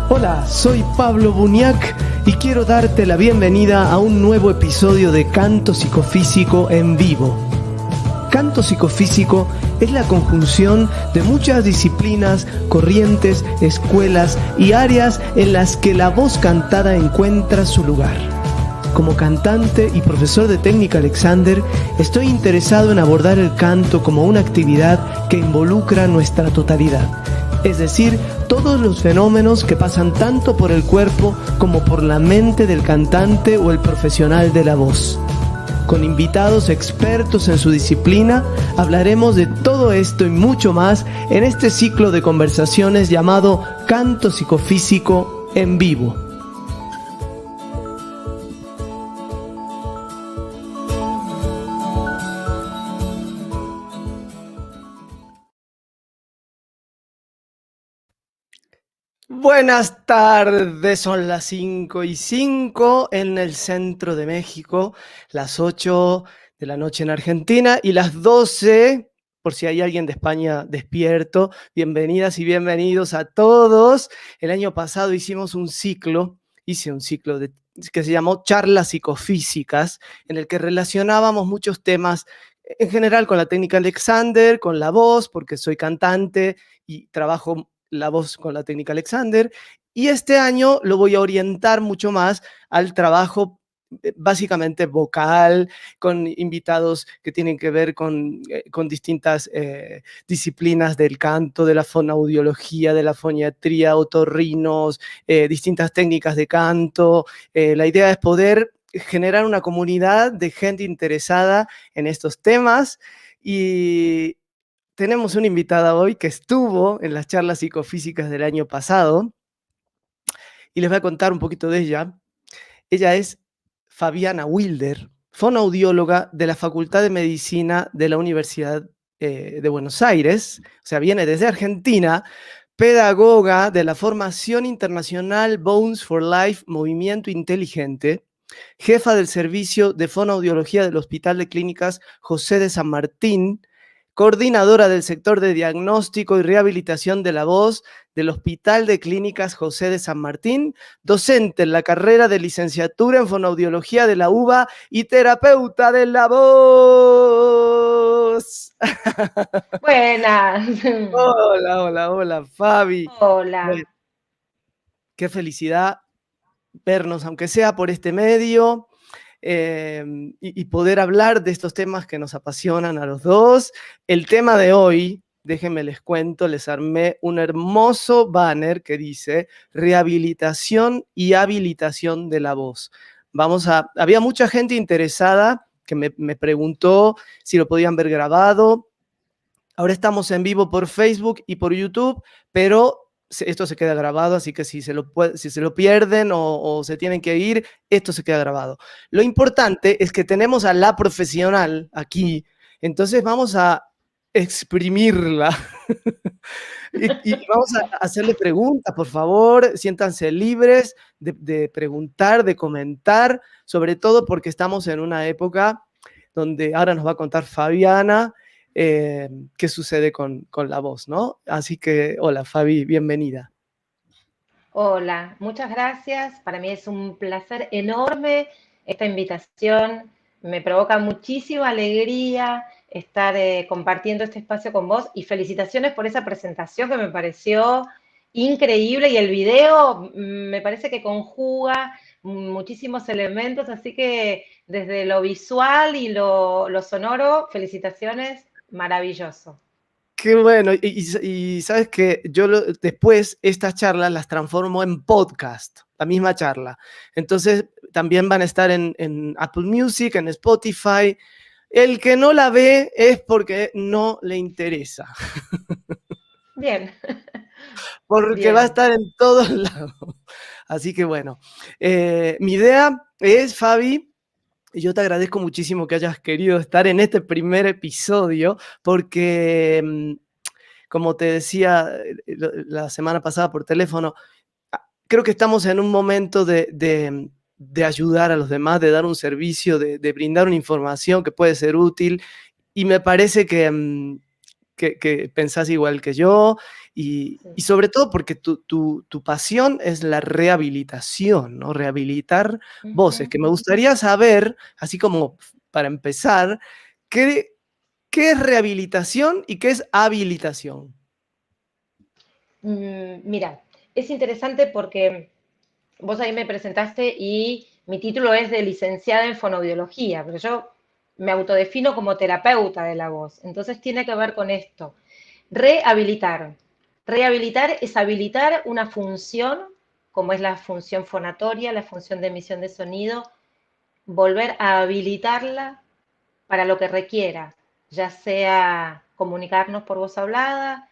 Hola, soy Pablo Buniac y quiero darte la bienvenida a un nuevo episodio de Canto Psicofísico en vivo. Canto psicofísico es la conjunción de muchas disciplinas, corrientes, escuelas y áreas en las que la voz cantada encuentra su lugar. Como cantante y profesor de técnica Alexander, estoy interesado en abordar el canto como una actividad que involucra nuestra totalidad, es decir, todos los fenómenos que pasan tanto por el cuerpo como por la mente del cantante o el profesional de la voz. Con invitados expertos en su disciplina, hablaremos de todo esto y mucho más en este ciclo de conversaciones llamado Canto Psicofísico en Vivo. Buenas tardes, son las 5:05 en el centro de México, las 8 de la noche en Argentina y las 12, por si hay alguien de España despierto. Bienvenidas y bienvenidos a todos. El año pasado hice un ciclo que se llamó Charlas Psicofísicas, en el que relacionábamos muchos temas, en general con la técnica Alexander, con la voz, porque soy cantante y trabajo la voz con la técnica Alexander, y este año lo voy a orientar mucho más al trabajo básicamente vocal, con invitados que tienen que ver con distintas disciplinas del canto, de la fonoaudiología, de la foniatría, otorrinos, distintas técnicas de canto. La idea es poder generar una comunidad de gente interesada en estos temas y tenemos una invitada hoy que estuvo en las charlas psicofísicas del año pasado y les voy a contar un poquito de ella. Ella es Fabiana Wilder, fonoaudióloga de la Facultad de Medicina de la Universidad de Buenos Aires, o sea, viene desde Argentina, pedagoga de la formación internacional Bones for Life, Movimiento Inteligente, jefa del servicio de fonoaudiología del Hospital de Clínicas José de San Martín, coordinadora del sector de diagnóstico y rehabilitación de la voz del Hospital de Clínicas José de San Martín, docente en la carrera de licenciatura en fonoaudiología de la UBA y terapeuta de la voz. Buenas. Hola, Fabi. Hola. Qué felicidad vernos, aunque sea por este medio. Y poder hablar de estos temas que nos apasionan a los dos. El tema de hoy, déjenme les cuento, les armé un hermoso banner que dice rehabilitación y habilitación de la voz. Había mucha gente interesada que me preguntó si lo podían ver grabado. Ahora estamos en vivo por Facebook y por YouTube, pero esto se queda grabado, así que si se lo pierden o se tienen que ir, esto se queda grabado. Lo importante es que tenemos a la profesional aquí, entonces vamos a exprimirla y vamos a hacerle preguntas, por favor, siéntanse libres de preguntar, de comentar, sobre todo porque estamos en una época donde ahora nos va a contar Fabiana qué sucede con la voz, ¿no? Así que, hola Fabi, bienvenida. Hola, muchas gracias. Para mí es un placer enorme esta invitación. Me provoca muchísima alegría estar compartiendo este espacio con vos y felicitaciones por esa presentación que me pareció increíble y el video me parece que conjuga muchísimos elementos, así que desde lo visual y lo sonoro, felicitaciones, maravilloso. Qué bueno, y sabes que yo después estas charlas las transformo en podcast, la misma charla. Entonces también van a estar en Apple Music, en Spotify. El que no la ve es porque no le interesa. Bien. Porque va a Bien. estar en todos lados. Así que bueno, mi idea es, Fabi, y yo te agradezco muchísimo que hayas querido estar en este primer episodio, porque, como te decía la semana pasada por teléfono, creo que estamos en un momento de ayudar a los demás, de dar un servicio, de brindar una información que puede ser útil, y me parece que pensás igual que yo, y Sí. sobre todo porque tu pasión es la rehabilitación, ¿no? Rehabilitar voces, Ujú. que me gustaría saber, así como para empezar, ¿qué, qué es rehabilitación y qué es habilitación? Mira, es interesante porque vos ahí me presentaste y mi título es de licenciada en fonoaudiología, pero yo me autodefino como terapeuta de la voz. Entonces tiene que ver con esto. Rehabilitar. Rehabilitar es habilitar una función, como es la función fonatoria, la función de emisión de sonido, volver a habilitarla para lo que requiera, ya sea comunicarnos por voz hablada,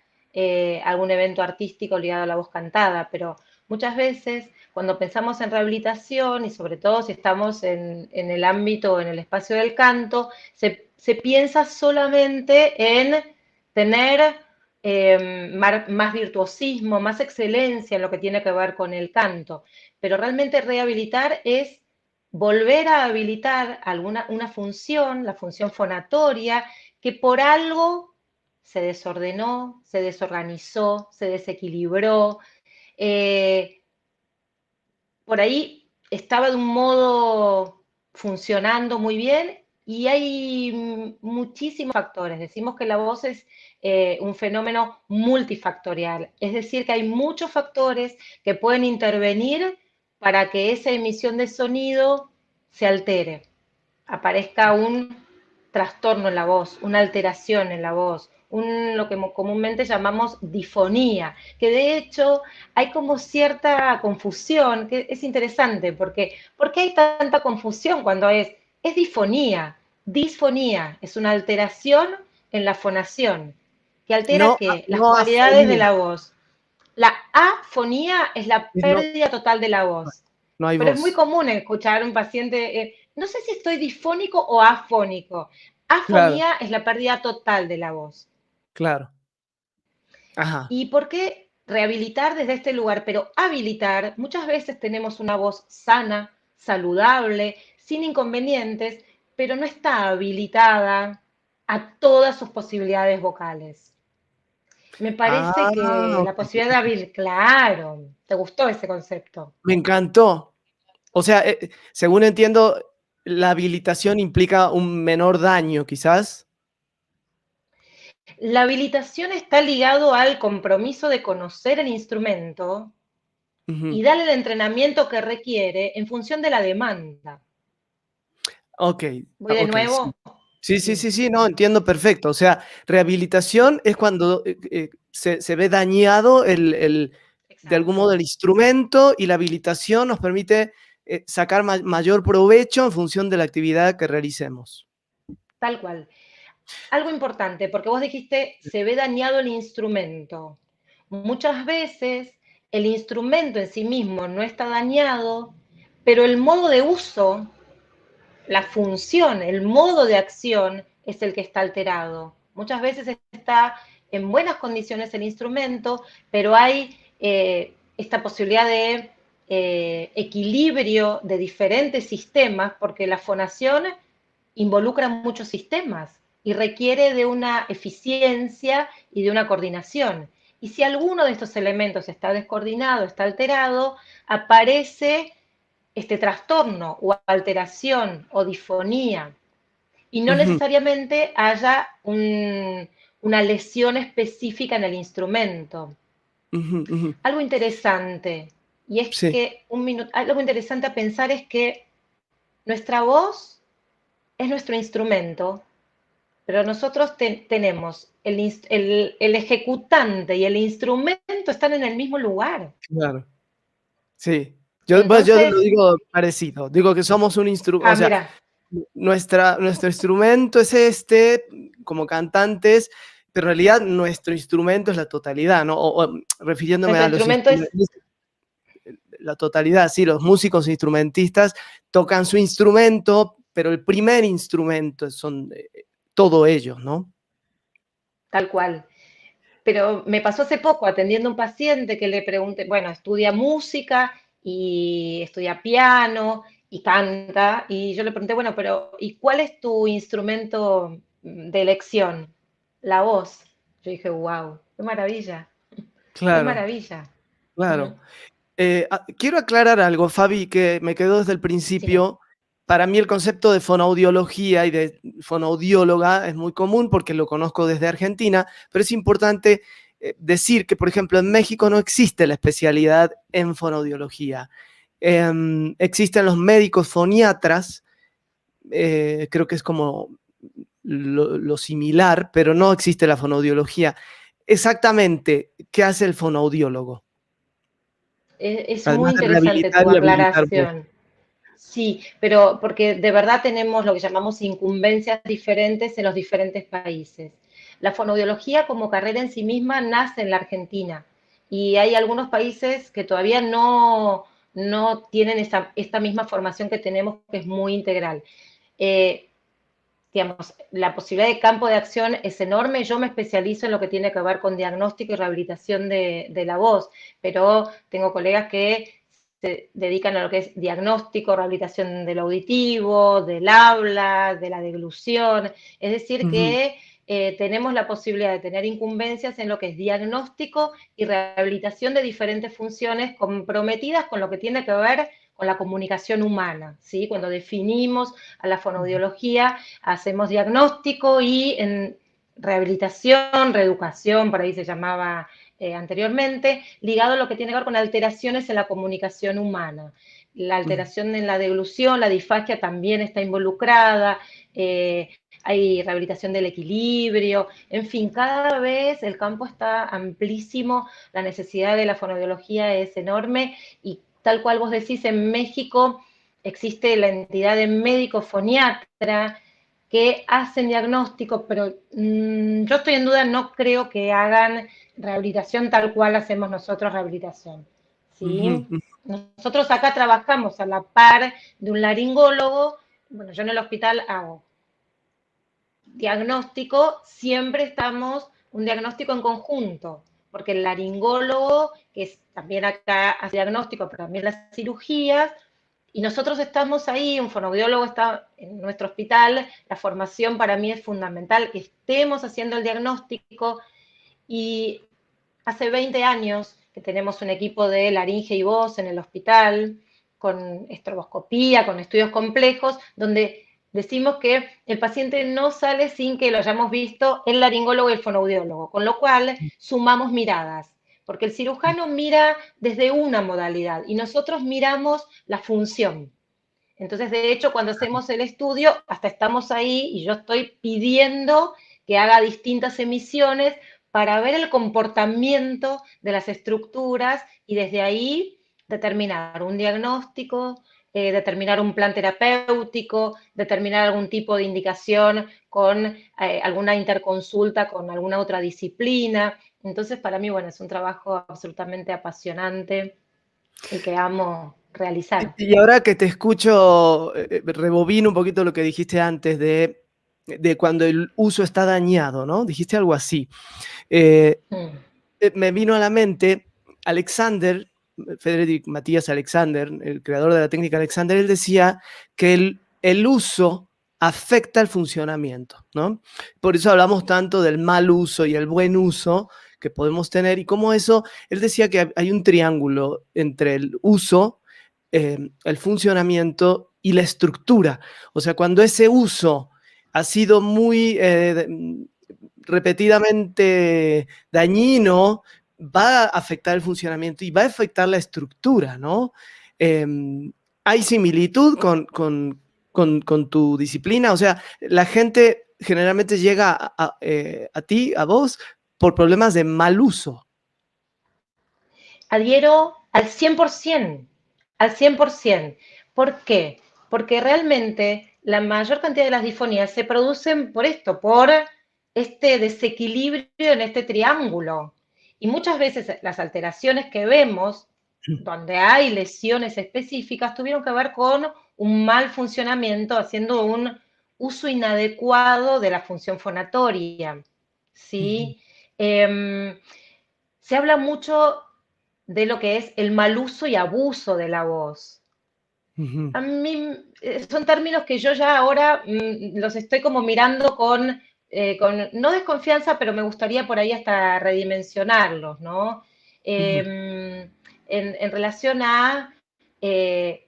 algún evento artístico ligado a la voz cantada, pero muchas veces cuando pensamos en rehabilitación y sobre todo si estamos en el ámbito, en el espacio del canto, se piensa solamente en tener más virtuosismo, más excelencia en lo que tiene que ver con el canto, pero realmente rehabilitar es volver a habilitar una función, la función fonatoria, que por algo se desordenó, se desorganizó, se desequilibró, eh, por ahí estaba de un modo funcionando muy bien y hay muchísimos factores. Decimos que la voz es un fenómeno multifactorial, es decir, que hay muchos factores que pueden intervenir para que esa emisión de sonido se altere, aparezca un trastorno en la voz, una alteración en la voz, lo que comúnmente llamamos difonía, que de hecho hay como cierta confusión, que es interesante, porque ¿por qué hay tanta confusión cuando es difonía? Disfonía es una alteración en la fonación, que altera No, ¿qué? Las no cualidades de afonía, la voz. La afonía es la es no, pérdida total de la voz. no hay Pero es muy voz. común escuchar a un paciente, no sé si estoy difónico o afónico. Claro, Afonía es la pérdida total de la voz. claro. Ajá. ¿Y por qué rehabilitar desde este lugar? Pero habilitar, muchas veces tenemos una voz sana, saludable, sin inconvenientes, pero no está habilitada a todas sus posibilidades vocales. Me parece Ah, que la ok. posibilidad de habilitar, claro, ¿te gustó ese concepto? Me encantó. O sea, según entiendo, la habilitación implica un menor daño, quizás. La habilitación está ligado al compromiso de conocer el instrumento Ujú. y darle el entrenamiento que requiere en función de la demanda. Ok, ¿Voy de ok, sí. nuevo? Sí, sí, Sí, sí, sí, no, entiendo perfecto. O sea, rehabilitación es cuando se ve dañado de algún modo exacto, el instrumento y la habilitación nos permite sacar mayor provecho en función de la actividad que realicemos. tal cual. Algo importante, porque vos dijiste, se ve dañado el instrumento. Muchas veces el instrumento en sí mismo no está dañado, pero el modo de uso, la función, el modo de acción es el que está alterado. Muchas veces está en buenas condiciones el instrumento, pero hay esta posibilidad de equilibrio de diferentes sistemas, porque la fonación involucra muchos sistemas y requiere de una eficiencia y de una coordinación. Y si alguno de estos elementos está descoordinado, está alterado, aparece este trastorno o alteración o disfonía y no Ujú, necesariamente haya una lesión específica en el instrumento. ujú, ujú. Algo interesante, y es Sí, que algo interesante a pensar es que nuestra voz es nuestro instrumento, pero nosotros tenemos el ejecutante y el instrumento están en el mismo lugar. claro. Sí. Yo, bueno, yo lo Entonces, digo parecido. Digo que somos un instrumento, o sea, mira, nuestro instrumento es este, como cantantes, pero en realidad nuestro instrumento es la totalidad, ¿no? Refiriéndome nuestro a los instrumento es instrumentistas, la totalidad, sí, los músicos e instrumentistas tocan su instrumento, pero el primer instrumento son todo ellos, ¿no? tal cual. Pero me pasó hace poco atendiendo a un paciente que le pregunté, bueno, estudia música y estudia piano y canta, y yo le pregunté, bueno, pero ¿y cuál es tu instrumento de elección? La voz. Yo dije, wow, qué maravilla. ¡Qué claro, maravilla! claro. Ujú. Quiero aclarar algo, Fabi, que me quedó desde el Decime. principio. Para mí el concepto de fonoaudiología y de fonoaudióloga es muy común porque lo conozco desde Argentina, pero es importante decir que, por ejemplo, en México no existe la especialidad en fonoaudiología. Existen los médicos foniatras, creo que es como lo similar, pero no existe la fonoaudiología. Exactamente, ¿qué hace el fonoaudiólogo? Es muy Además de interesante rehabilitar tu y habilitar voz. aclaración. Sí, pero porque de verdad tenemos lo que llamamos incumbencias diferentes en los diferentes países. La fonoaudiología como carrera en sí misma nace en la Argentina y hay algunos países que todavía no tienen esta misma formación que tenemos, que es muy integral. Eh, digamos, la posibilidad de campo de acción es enorme. Yo me especializo en lo que tiene que ver con diagnóstico y rehabilitación de la voz, pero tengo colegas que se dedican a lo que es diagnóstico, rehabilitación del auditivo, del habla, de la deglución. Es decir, Ujú, que tenemos la posibilidad de tener incumbencias en lo que es diagnóstico y rehabilitación de diferentes funciones comprometidas con lo que tiene que ver con la comunicación humana, ¿sí? Cuando definimos a la ujú, fonoaudiología, hacemos diagnóstico y en rehabilitación, reeducación, por ahí se llamaba anteriormente, ligado a lo que tiene que ver con alteraciones en la comunicación humana. La ujú. alteración en la deglución, la disfagia también está involucrada, hay rehabilitación del equilibrio, en fin, cada vez el campo está amplísimo, la necesidad de la fonoaudiología es enorme y tal cual vos decís, en México existe la entidad de médico foniatra que hacen diagnóstico, pero yo estoy en duda, no creo que hagan rehabilitación tal cual hacemos nosotros rehabilitación. Ujú, ¿Sí? Nosotros acá trabajamos a la par de un laringólogo, bueno, yo en el hospital hago diagnóstico, siempre estamos un diagnóstico en conjunto, porque el laringólogo, que es, también acá hace diagnóstico, pero también las cirugías, y nosotros estamos ahí, un fonoaudiólogo está en nuestro hospital, la formación para mí es fundamental, que estemos haciendo el diagnóstico, y hace 20 años que tenemos un equipo de laringe y voz en el hospital, con estroboscopía, con estudios complejos, donde decimos que el paciente no sale sin que lo hayamos visto el laringólogo y el fonoaudiólogo, con lo cual sumamos miradas, porque el cirujano mira desde una modalidad y nosotros miramos la función. Entonces, de hecho, cuando hacemos el estudio, hasta estamos ahí y yo estoy pidiendo que haga distintas emisiones para ver el comportamiento de las estructuras y desde ahí determinar un diagnóstico, determinar un plan terapéutico, determinar algún tipo de indicación con alguna interconsulta con alguna otra disciplina. Entonces, para mí, bueno, es un trabajo absolutamente apasionante y que amo realizar. Y ahora que te escucho, rebobino un poquito lo que dijiste antes de cuando el uso está dañado, ¿no? Dijiste algo así. Eh, Mm. Me vino a la mente Alexander, Frederick Matías Alexander, el creador de la técnica Alexander, él decía que el uso afecta el funcionamiento, ¿no? Por eso hablamos tanto del mal uso y el buen uso que podemos tener y cómo eso, él decía que hay un triángulo entre el uso, el funcionamiento y la estructura. O sea, cuando ese uso ha sido muy repetidamente dañino, va a afectar el funcionamiento y va a afectar la estructura, ¿no? Eh, ¿Hay similitud con tu disciplina? O sea, la gente generalmente llega a ti, a vos, por problemas de mal uso. Adhiero al 100%, al 100%. ¿Por qué? Porque realmente la mayor cantidad de las disfonías se producen por esto, por este desequilibrio en este triángulo. Y muchas veces las alteraciones que vemos, donde hay lesiones específicas, tuvieron que ver con un mal funcionamiento, haciendo un uso inadecuado de la función fonatoria. Ujú, ¿Sí? Se habla mucho de lo que es el mal uso y abuso de la voz. ujú. A mí son términos que yo ya ahora los estoy como mirando con no desconfianza, pero me gustaría por ahí hasta redimensionarlos, ¿no? Ujú. en relación a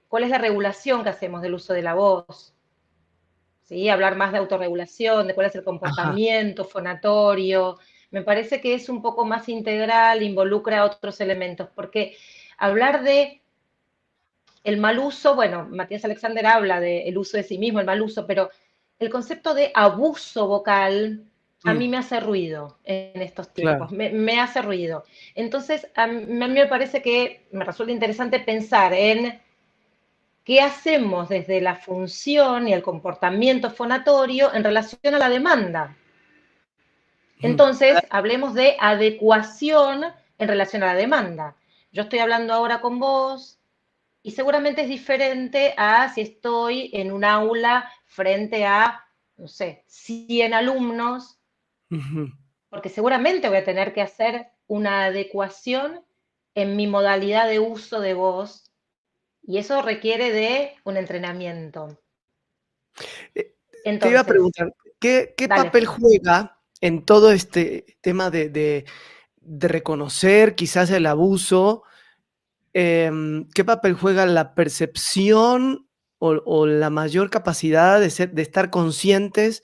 cuál es la regulación que hacemos del uso de la voz. ¿Sí? Hablar más de autorregulación, de cuál es el Ajá. comportamiento fonatorio. Me parece que es un poco más integral, involucra otros elementos, porque hablar de el mal uso, bueno, Matías Alexander habla del uso de sí mismo, el mal uso, pero el concepto de abuso vocal a mí Mm, me hace ruido en estos claro. tiempos, me hace ruido. Entonces, a mí me parece que me resulta interesante pensar en qué hacemos desde la función y el comportamiento fonatorio en relación a la demanda. Ujú. Entonces, hablemos de adecuación en relación a la demanda. Yo estoy hablando ahora con vos y seguramente es diferente a si estoy en un aula frente a, no sé, 100 alumnos, Ujú. porque seguramente voy a tener que hacer una adecuación en mi modalidad de uso de voz y eso requiere de un entrenamiento. Eh, Te iba a Entonces, preguntar, ¿qué dale. papel juega en todo este tema de reconocer quizás el abuso? ¿Qué papel juega la percepción o la mayor capacidad de estar conscientes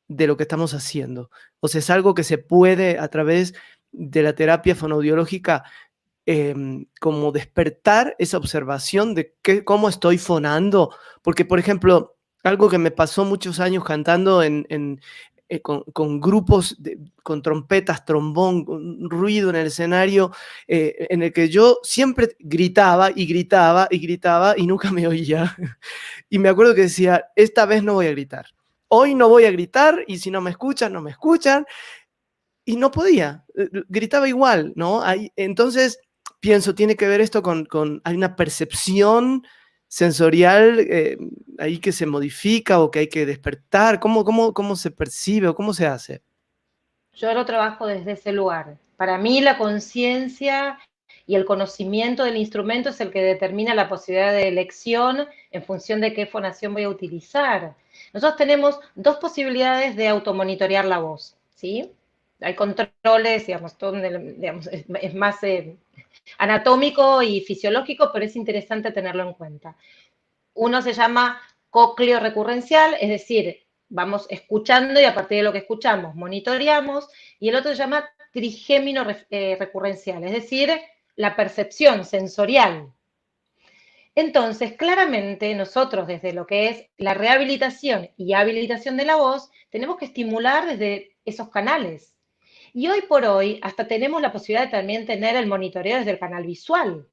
de lo que estamos haciendo? O sea, ¿es algo que se puede a través de la terapia fonoaudiológica como despertar esa observación de cómo estoy fonando? Porque, por ejemplo, algo que me pasó muchos años cantando con grupos, con trompetas, trombón, con ruido en el escenario, en el que yo siempre gritaba y gritaba y gritaba y nunca me oía. Y me acuerdo que decía, esta vez no voy a gritar. Hoy no voy a gritar y si no me escuchan, no me escuchan. Y no podía, gritaba igual, ¿no? Entonces, pienso, tiene que ver esto hay una percepción sensorial ahí que se modifica o que hay que despertar. ¿Cómo se percibe o cómo se hace? Yo lo trabajo desde ese lugar. Para mí la conciencia y el conocimiento del instrumento es el que determina la posibilidad de elección en función de qué fonación voy a utilizar. Nosotros tenemos dos posibilidades de automonitorear la voz, ¿sí? Hay controles, digamos, digamos, es más anatómico y fisiológico, pero es interesante tenerlo en cuenta. Uno se llama cócleo recurrencial, es decir, vamos escuchando y a partir de lo que escuchamos monitoreamos, y el otro se llama trigémino recurrencial, es decir, la percepción sensorial. Entonces, claramente nosotros desde lo que es la rehabilitación y habilitación de la voz, tenemos que estimular desde esos canales. Y hoy por hoy hasta tenemos la posibilidad de también tener el monitoreo desde el canal visual.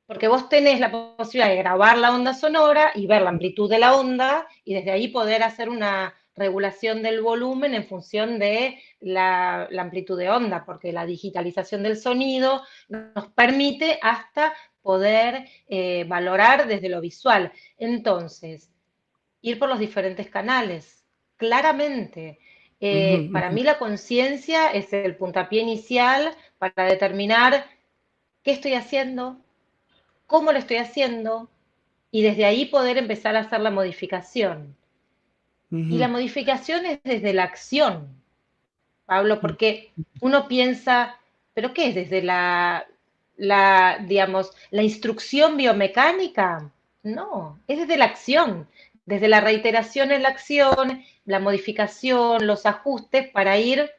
Porque vos tenés la posibilidad de grabar la onda sonora y ver la amplitud de la onda y desde ahí poder hacer una regulación del volumen en función de la amplitud de onda, porque la digitalización del sonido nos permite hasta poder valorar desde lo visual. Entonces, ir por los diferentes canales, claramente. Ujú, Para ujú. mí la conciencia es el puntapié inicial para determinar qué estoy haciendo, cómo lo estoy haciendo y desde ahí poder empezar a hacer la modificación. Y la Ujú. modificación es desde la acción, Pablo, porque uno piensa, ¿pero qué es? Desde digamos, la instrucción biomecánica. No, es desde la acción, desde la reiteración en la acción, la modificación, los ajustes para ir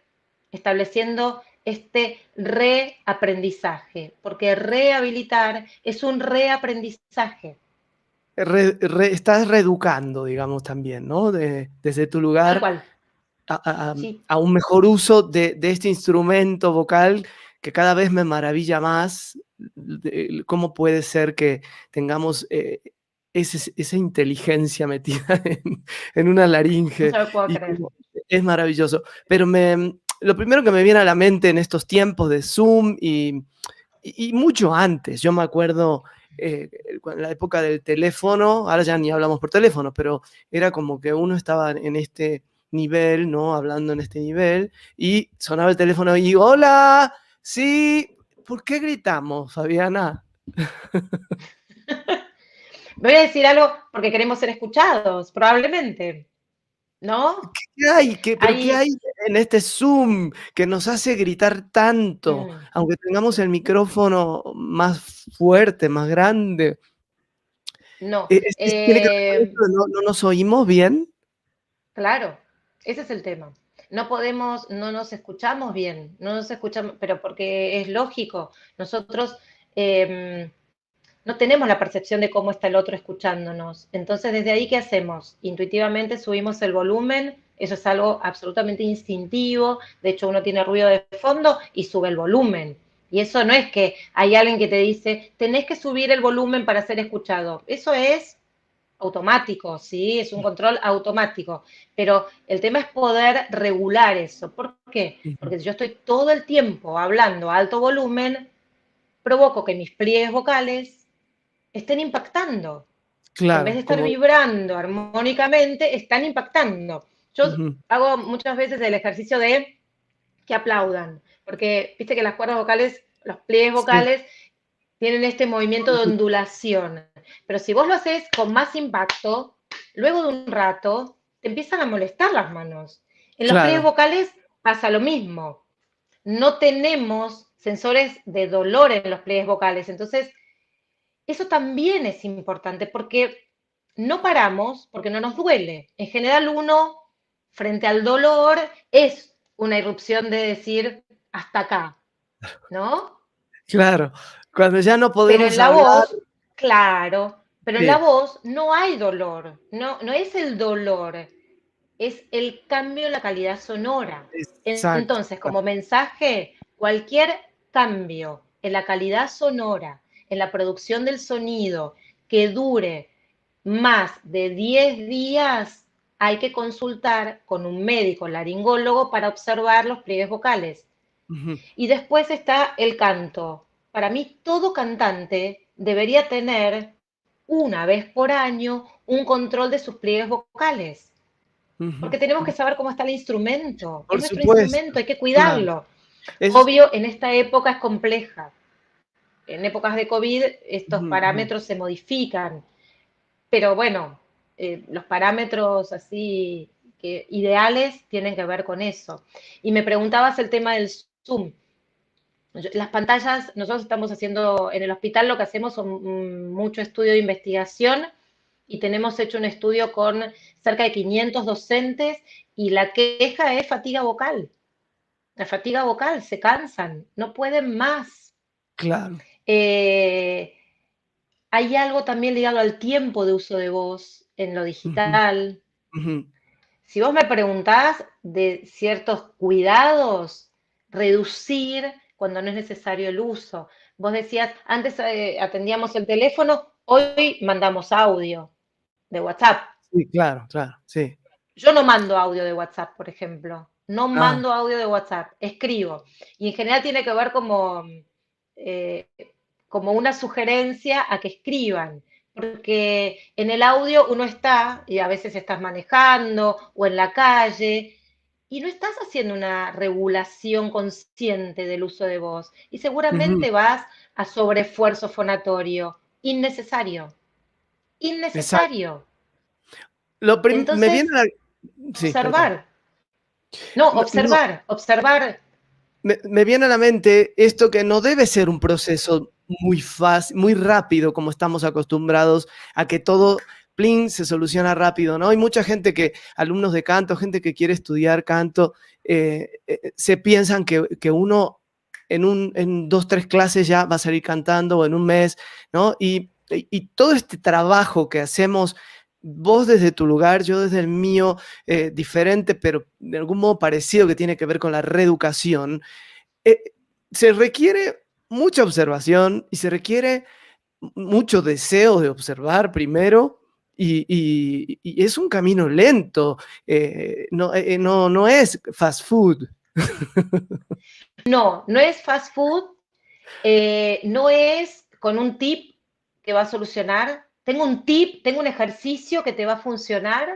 estableciendo este reaprendizaje, porque rehabilitar es un reaprendizaje. Estás reeducando, digamos, también, ¿no? Desde tu Tal lugar cual, a, a- sí. a un mejor uso de este instrumento vocal que cada vez me maravilla más. ¿Cómo puede ser que tengamos esa inteligencia metida en una No laringe? se lo puedo Y creer. es maravilloso. Pero lo primero que me viene a la mente en estos tiempos de Zoom y mucho antes, yo me acuerdo en la época del teléfono, ahora ya ni hablamos por teléfono, pero era como que uno estaba en este nivel, ¿no? Hablando en este nivel, y sonaba el teléfono y hola, sí, ¿por qué gritamos, Fabiana? Voy a decir algo porque queremos ser escuchados, probablemente. ¿no? ¿Qué hay? ¿Pero qué hay Hay, en este Zoom que nos hace gritar tanto? mm, Aunque tengamos el micrófono más fuerte, más grande. no, ¿Tiene que ver con esto de no nos oímos bien? claro, ese es el tema. No podemos, no nos escuchamos bien, no nos escuchamos, pero porque es lógico. Nosotros eh, no tenemos la percepción de cómo está el otro escuchándonos. Entonces, desde ahí, ¿qué hacemos? Intuitivamente subimos el volumen, eso es algo absolutamente instintivo, de hecho uno tiene ruido de fondo y sube el volumen. Y eso no es que hay alguien que te dice, tenés que subir el volumen para ser escuchado. Eso es automático, ¿sí? Es un control automático. Pero el tema es poder regular eso. ¿Por qué? Ujú. Porque si yo estoy todo el tiempo hablando a alto volumen, provoco que mis pliegues vocales estén impactando. En vez Claro, de estar como vibrando armónicamente, están impactando. Yo ujú. hago muchas veces el ejercicio de que aplaudan, porque viste que las cuerdas vocales, los pliegues Sí, vocales, tienen este movimiento de ujú, ondulación. Pero si vos lo haces con más impacto, luego de un rato te empiezan a molestar las manos. En los pliegues claro. vocales pasa lo mismo. No tenemos sensores de dolor en los pliegues vocales. Entonces, eso también es importante porque no paramos porque no nos duele. En general, uno, frente al dolor, es una irrupción de decir hasta acá, ¿no? Claro, cuando ya no Pero podemos en la hablar, voz, claro, pero en la sí, voz no hay dolor, no, no es el dolor, es el cambio en la calidad sonora. exacto, Entonces, como mensaje, cualquier cambio en la calidad sonora, en la producción del sonido, que dure más de 10 días, hay que consultar con un médico laringólogo para observar los pliegues vocales. ujú, Y después está el canto. Para mí, todo cantante debería tener una vez por año un control de sus pliegues vocales, ujú, porque tenemos que ujú. saber cómo está el instrumento. Es Por nuestro supuesto, instrumento, hay que claro. cuidarlo. Es Obvio, en esta época es compleja. En épocas de COVID estos ujú, ujú, parámetros se modifican, pero bueno, los parámetros así que ideales tienen que ver con eso. Y me preguntabas el tema del Zoom. Las pantallas, nosotros estamos haciendo, en el hospital lo que hacemos son mucho estudio de investigación y tenemos hecho un estudio con cerca de 500 docentes y la queja es fatiga vocal. La fatiga vocal, se cansan, no pueden más. claro. Eh, Hay algo también ligado al tiempo de uso de voz en lo Ujú, digital. ujú. Si vos me preguntás de ciertos cuidados, reducir cuando no es necesario el uso. Vos decías, antes atendíamos el teléfono, hoy mandamos audio de WhatsApp. Sí, claro, claro, sí. Yo no mando audio de WhatsApp, por ejemplo. No Ah, mando audio de WhatsApp, escribo. Y en general tiene que ver eh, como una sugerencia a que escriban. Porque en el audio uno está, y a veces estás manejando o en la calle, y no estás haciendo una regulación consciente del uso de voz. Y ujú, seguramente vas a sobreesfuerzo fonatorio. Innecesario. exacto. Innecesario. Me Entonces, viene a la sí, perdón. observar. No, No, observar, observar. me viene a la mente esto que no debe ser un proceso muy fácil, muy rápido, como estamos acostumbrados a que todo, plin, se soluciona rápido, ¿no? Hay mucha gente que, alumnos de canto, gente que quiere estudiar canto, se piensan que uno en dos, tres clases ya va a salir cantando o en un mes, ¿no? Y todo este trabajo que hacemos, vos desde tu lugar, yo desde el mío, diferente, pero de algún modo parecido que tiene que ver con la reeducación, eh, se requiere mucha observación y se requiere mucho deseo de observar primero y es un camino lento, no es fast food. No, no es fast food, no es con un tip que va a solucionar. Tengo un tip, tengo un ejercicio que te va a funcionar,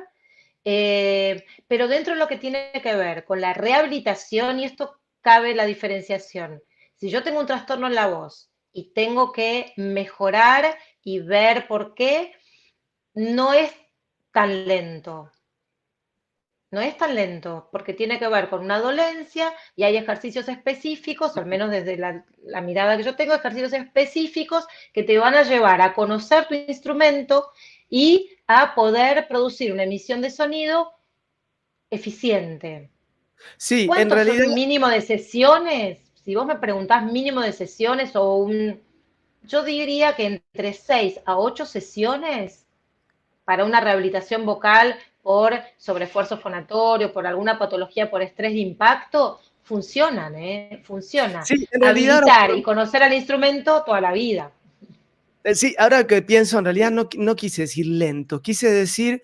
pero dentro de lo que tiene que ver con la rehabilitación, y esto cabe la diferenciación. Si yo tengo un trastorno en la voz y tengo que mejorar y ver por qué, no es tan lento. no es tan lento, porque tiene que ver con una dolencia y hay ejercicios específicos, al menos desde la mirada que yo tengo, ejercicios específicos que te van a llevar a conocer tu instrumento y a poder producir una emisión de sonido eficiente. Sí, en ¿Cuántos realidad, son mínimo de sesiones? Si vos me preguntás mínimo de sesiones o yo diría que entre 6 a 8 sesiones para una rehabilitación vocal por sobreesfuerzo fonatorio, por alguna patología por estrés de impacto, funcionan, ¿eh? Funciona. sí, en realidad, Habilitar y conocer al instrumento toda la vida. sí, ahora que pienso, en realidad no quise decir lento, quise decir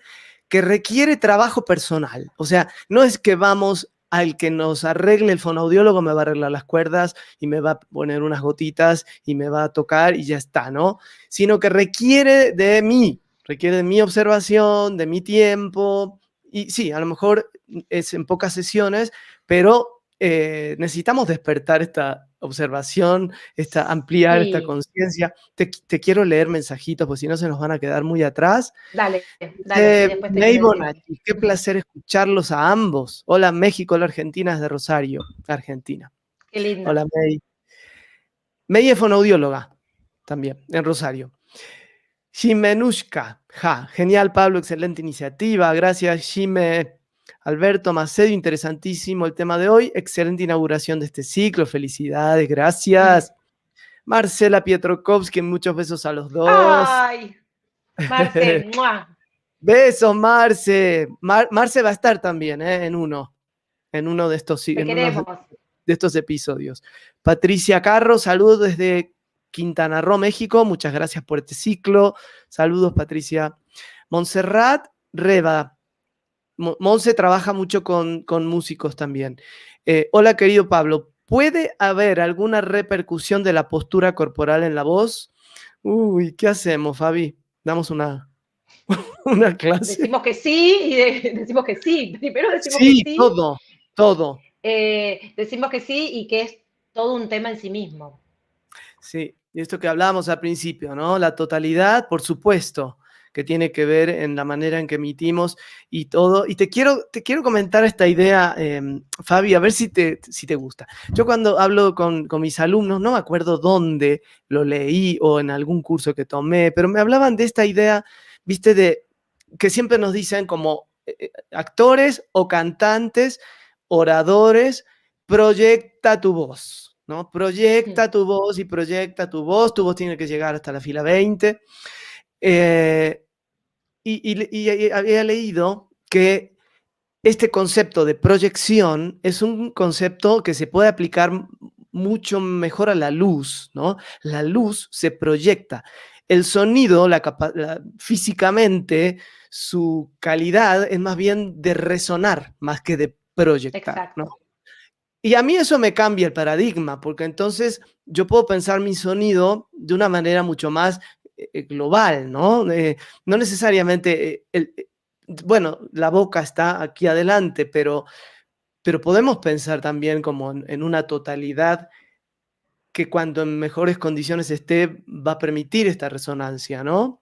que requiere trabajo personal. O sea, no es que vamos al que nos arregle el fonoaudiólogo, me va a arreglar las cuerdas y me va a poner unas gotitas y me va a tocar y ya está, ¿no? Sino que requiere de mi observación, de mi tiempo. Y sí, a lo mejor es en pocas sesiones, pero necesitamos despertar esta observación, ampliar esta Sí, conciencia. Te quiero leer mensajitos, porque si no se nos van a quedar muy atrás. dale, sí, después te Ney quiero decir algo. Bonatti, qué placer escucharlos a ambos. Hola México, hola Argentina, desde Rosario, Argentina. Qué lindo. Hola May. May es fonoaudióloga también, en Rosario. Jimenushka, genial Pablo, excelente iniciativa. Gracias Jime. Alberto Macedo, interesantísimo el tema de hoy. Excelente inauguración de este ciclo. Felicidades, gracias. Marcela Pietrokowski, muchos besos a los dos. Ay, Marce, ¡mua! Besos, Marce. Marce va a estar también en uno de estos, Te en unos queremos. de estos episodios. Patricia Carro, saludos desde Quintana Roo, México. Muchas gracias por este ciclo. Saludos, Patricia. Montserrat Reba. Monse trabaja mucho con músicos también. Hola, querido Pablo. ¿Puede haber alguna repercusión de la postura corporal en la voz? Uy, ¿qué hacemos, Fabi? Damos una clase. Decimos que sí y decimos que sí. Primero decimos que Sí, sí, todo. decimos que sí y que es todo un tema en sí mismo. Sí, y esto que hablábamos al principio, ¿no? La totalidad, por supuesto, que tiene que ver en la manera en que emitimos y todo. Y te quiero comentar esta idea, Fabi, a ver si te gusta. Yo cuando hablo con mis alumnos, no me acuerdo dónde lo leí o en algún curso que tomé, pero me hablaban de esta idea, viste, de que siempre nos dicen como actores o cantantes, oradores, proyecta tu voz, ¿no? Proyecta tu voz y proyecta tu voz tiene que llegar hasta la fila 20. Eh, y había leído que este concepto de proyección es un concepto que se puede aplicar mucho mejor a la luz, ¿no? La luz se proyecta. El sonido, físicamente, su calidad es más bien de resonar más que de proyectar, ¿no? Exacto. Y a mí eso me cambia el paradigma, porque entonces yo puedo pensar mi sonido de una manera mucho más global, ¿no? No necesariamente, bueno, la boca está aquí adelante, pero podemos pensar también como en una totalidad que cuando en mejores condiciones esté, va a permitir esta resonancia, ¿no?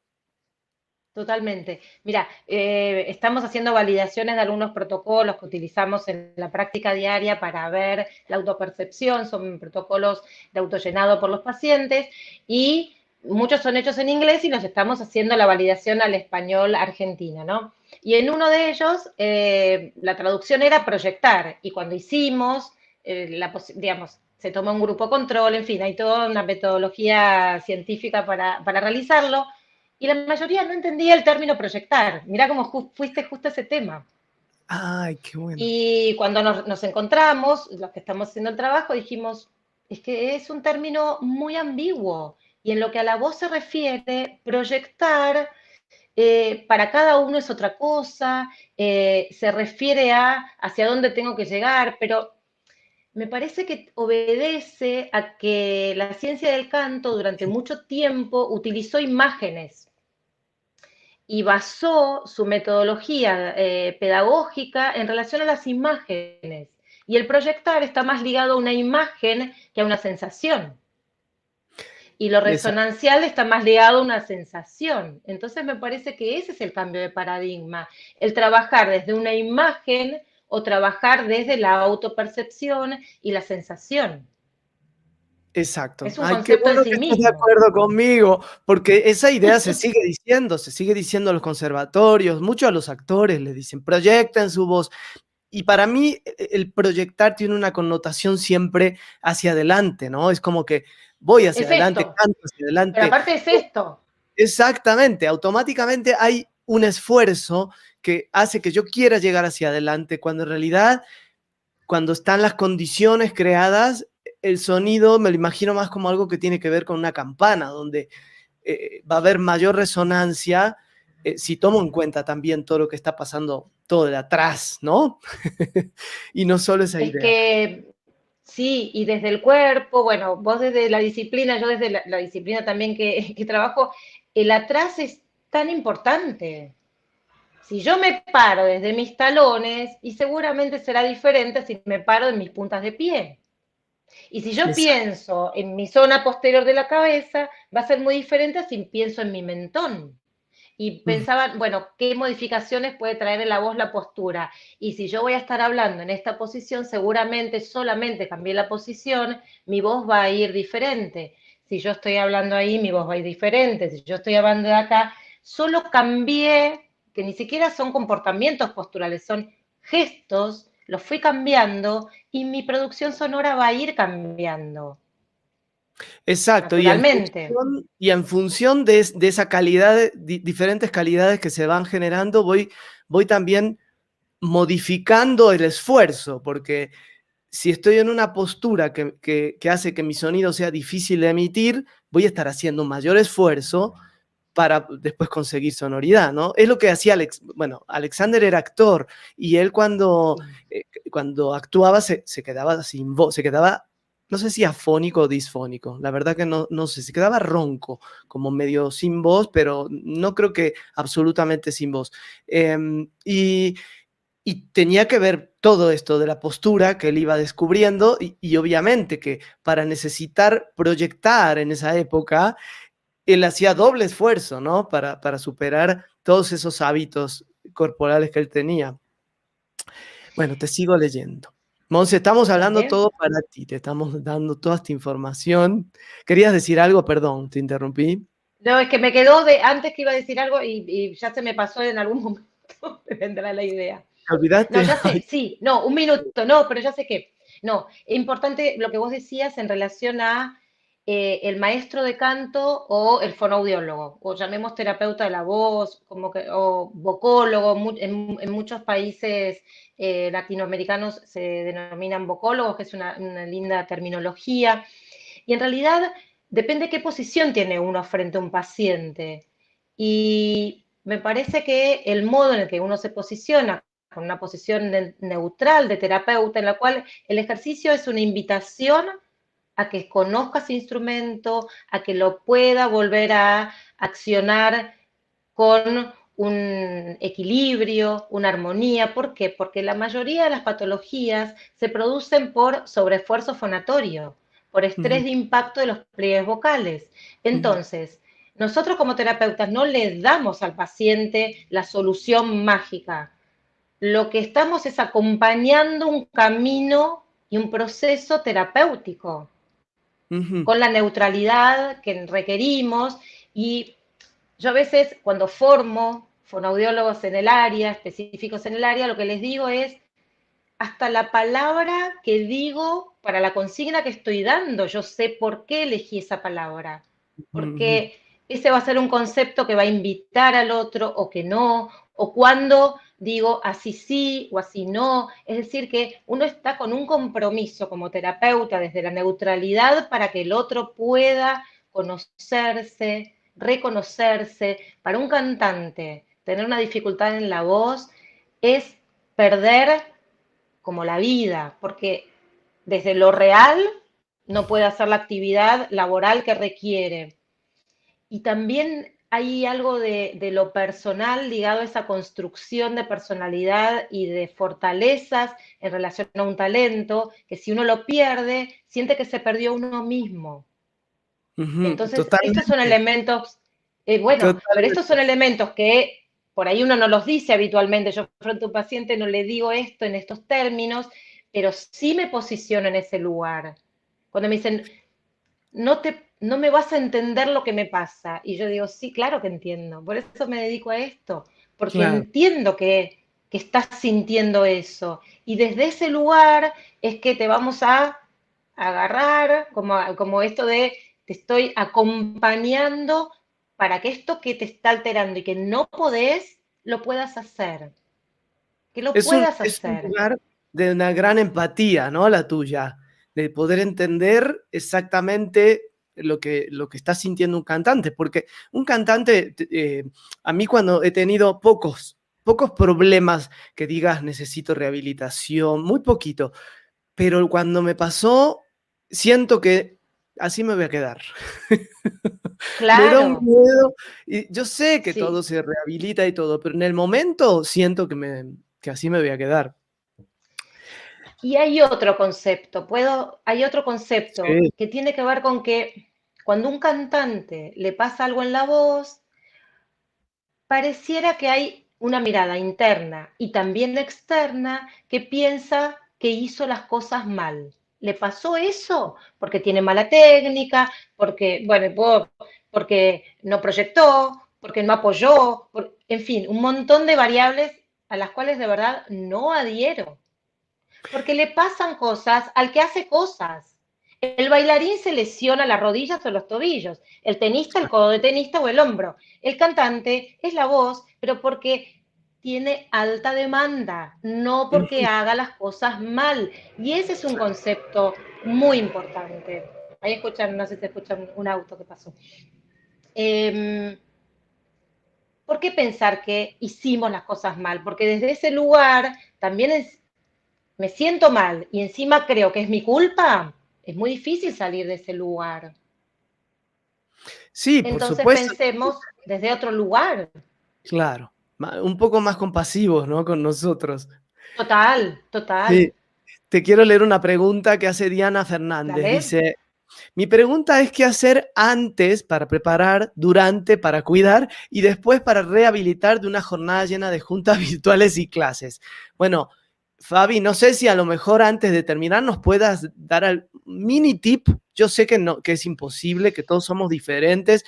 Totalmente. Mira, estamos haciendo validaciones de algunos protocolos que utilizamos en la práctica diaria para ver la autopercepción, son protocolos de autollenado por los pacientes y muchos son hechos en inglés y nos estamos haciendo la validación al español argentino, ¿no? Y en uno de ellos la traducción era proyectar y cuando hicimos, digamos, se toma un grupo control, en fin, hay toda una metodología científica para realizarlo y la mayoría no entendía el término proyectar. Mirá cómo fuiste justo a ese tema. Ay, qué bueno. Y cuando nos encontramos, los que estamos haciendo el trabajo, dijimos, es que es un término muy ambiguo. Y en lo que a la voz se refiere, proyectar para cada uno es otra cosa, se refiere a hacia dónde tengo que llegar, pero me parece que obedece a que la ciencia del canto durante mucho tiempo utilizó imágenes y basó su metodología pedagógica en relación a las imágenes. Y el proyectar está más ligado a una imagen que a una sensación. Y lo Exacto. resonancial está más ligado a una sensación. Entonces me parece que ese es el cambio de paradigma, el trabajar desde una imagen o trabajar desde la autopercepción y la sensación. Exacto. Es un Ay, qué concepto en bueno sí que estás de mismo. acuerdo conmigo, porque esa idea se sigue diciendo a los conservatorios, mucho a los actores les dicen, proyecten su voz. Y para mí el proyectar tiene una connotación siempre hacia adelante, ¿no? Es como que voy hacia Es adelante, esto, canto hacia pero adelante. aparte es esto. Exactamente, automáticamente hay un esfuerzo que hace que yo quiera llegar hacia adelante, cuando en realidad, cuando están las condiciones creadas, el sonido me lo imagino más como algo que tiene que ver con una campana, donde va a haber mayor resonancia si tomo en cuenta también todo lo que está pasando, todo de atrás, ¿no? Y no solo esa Es idea. que sí, y desde el cuerpo, bueno, vos desde la disciplina, yo desde la disciplina también que trabajo, el atrás es tan importante. Si yo me paro desde mis talones, y seguramente será diferente si me paro en mis puntas de pie. Y si yo Exacto. pienso en mi zona posterior de la cabeza, va a ser muy diferente a si pienso en mi mentón. Y Mm. pensaban, bueno, ¿qué modificaciones puede traer en la voz la postura? Y si yo voy a estar hablando en esta posición, seguramente solamente cambié la posición, mi voz va a ir diferente. Si yo estoy hablando ahí, mi voz va a ir diferente. Si yo estoy hablando de acá, solo cambié, que ni siquiera son comportamientos posturales, son gestos, los fui cambiando y mi producción sonora va a ir cambiando, Exacto, naturalmente. y en función de esa calidad, diferentes calidades que se van generando, voy también modificando el esfuerzo, porque si estoy en una postura que hace que mi sonido sea difícil de emitir, voy a estar haciendo un mayor esfuerzo para después conseguir sonoridad, ¿no? Es lo que hacía bueno, Alexander era actor y él Sí. cuando actuaba se quedaba sin voz, se quedaba, no sé si afónico o disfónico, la verdad que no sé, se quedaba ronco, como medio sin voz, pero no creo que absolutamente sin voz. Y tenía que ver todo esto de la postura que él iba descubriendo y obviamente que para necesitar proyectar en esa época, él hacía doble esfuerzo, ¿no? Para superar todos esos hábitos corporales que él tenía. Bueno, te sigo leyendo. Monse, estamos hablando Dale. todo para ti, te estamos dando toda esta información. ¿Querías decir algo? Perdón, te interrumpí. No, es que me quedó de antes que iba a decir algo y ya se me pasó en algún momento, me vendrá la idea. ¿Te No, olvidaste? ya sé, sí, no, un minuto, no, pero ya sé qué. No, es importante lo que vos decías en relación a el maestro de canto o el fonoaudiólogo, o llamemos terapeuta de la voz, como que, o vocólogo, en muchos países latinoamericanos se denominan vocólogos, que es una linda terminología. Y en realidad depende qué posición tiene uno frente a un paciente. Y me parece que el modo en el que uno se posiciona, con una posición neutral de terapeuta, en la cual el ejercicio es una invitación a que conozca ese instrumento, a que lo pueda volver a accionar con un equilibrio, una armonía. ¿Por qué? Porque la mayoría de las patologías se producen por sobreesfuerzo fonatorio, por estrés Ujú, de impacto de los pliegues vocales. ujú, Entonces, nosotros como terapeutas no le damos al paciente la solución mágica. Lo que estamos es acompañando un camino y un proceso terapéutico ujú. con la neutralidad que requerimos. Y yo a veces cuando formo fonoaudiólogos en el área, específicos en el área, lo que les digo es, hasta la palabra que digo para la consigna que estoy dando, yo sé por qué elegí esa palabra. Ujú, Porque ese va a ser un concepto que va a invitar al otro o que no, o cuando digo así sí o así no. Es decir, que uno está con un compromiso como terapeuta desde la neutralidad para que el otro pueda conocerse, reconocerse. Para un cantante, tener una dificultad en la voz es perder como la vida, porque desde lo real no puede hacer la actividad laboral que requiere. Y también hay algo de lo personal ligado a esa construcción de personalidad y de fortalezas en relación a un talento, que si uno lo pierde, siente que se perdió uno mismo. Ujú, Entonces, estos son totalmente, elementos, bueno, pero estos totalmente. son elementos que por ahí uno no los dice habitualmente. Yo frente a un paciente no le digo esto en estos términos, pero sí me posiciono en ese lugar. Cuando me dicen, no me vas a entender lo que me pasa. Y yo digo, sí, claro que entiendo. Por eso me dedico a esto, porque Claro. entiendo que estás sintiendo eso. Y desde ese lugar es que te vamos a agarrar, como esto de te estoy acompañando para que esto que te está alterando y que no podés, lo puedas hacer. Que lo puedas Es un hacer. lugar de una gran empatía, ¿no? La tuya, de poder entender exactamente lo que está sintiendo un cantante, porque un cantante, a mí cuando he tenido pocos problemas que digas necesito rehabilitación, muy poquito, pero cuando me pasó, siento que así me voy a quedar. Me da un Claro, miedo y yo sé que todo sí. se rehabilita y todo, pero en el momento siento que así me voy a quedar. Y hay otro concepto Sí. que tiene que ver con que cuando un cantante le pasa algo en la voz, pareciera que hay una mirada interna y también externa que piensa que hizo las cosas mal. ¿Le pasó eso? Porque tiene mala técnica, porque no proyectó, porque no apoyó, en fin, un montón de variables a las cuales de verdad no adhiero. Porque le pasan cosas al que hace cosas. El bailarín se lesiona las rodillas o los tobillos, el tenista el codo de tenista o el hombro. El cantante es la voz, pero porque tiene alta demanda, no porque Ujú. haga las cosas mal. Y ese es un concepto muy importante. Ahí escuchan, no sé si se escucha un auto que pasó. Eh, ¿Por qué pensar que hicimos las cosas mal? Porque desde ese lugar también me siento mal y encima creo que es mi culpa, es muy difícil salir de ese lugar. Sí, por Entonces supuesto, pensemos desde otro lugar. claro, un poco más compasivos, ¿no? Con nosotros. Total, total. Sí, te quiero leer una pregunta que hace Diana Fernández. Dale. Dice, mi pregunta es qué hacer antes para preparar, durante para cuidar y después para rehabilitar de una jornada llena de juntas virtuales y clases. Bueno, Fabi, no sé si a lo mejor antes de terminar nos puedas dar al mini tip. Yo sé que no, que es imposible, que todos somos diferentes,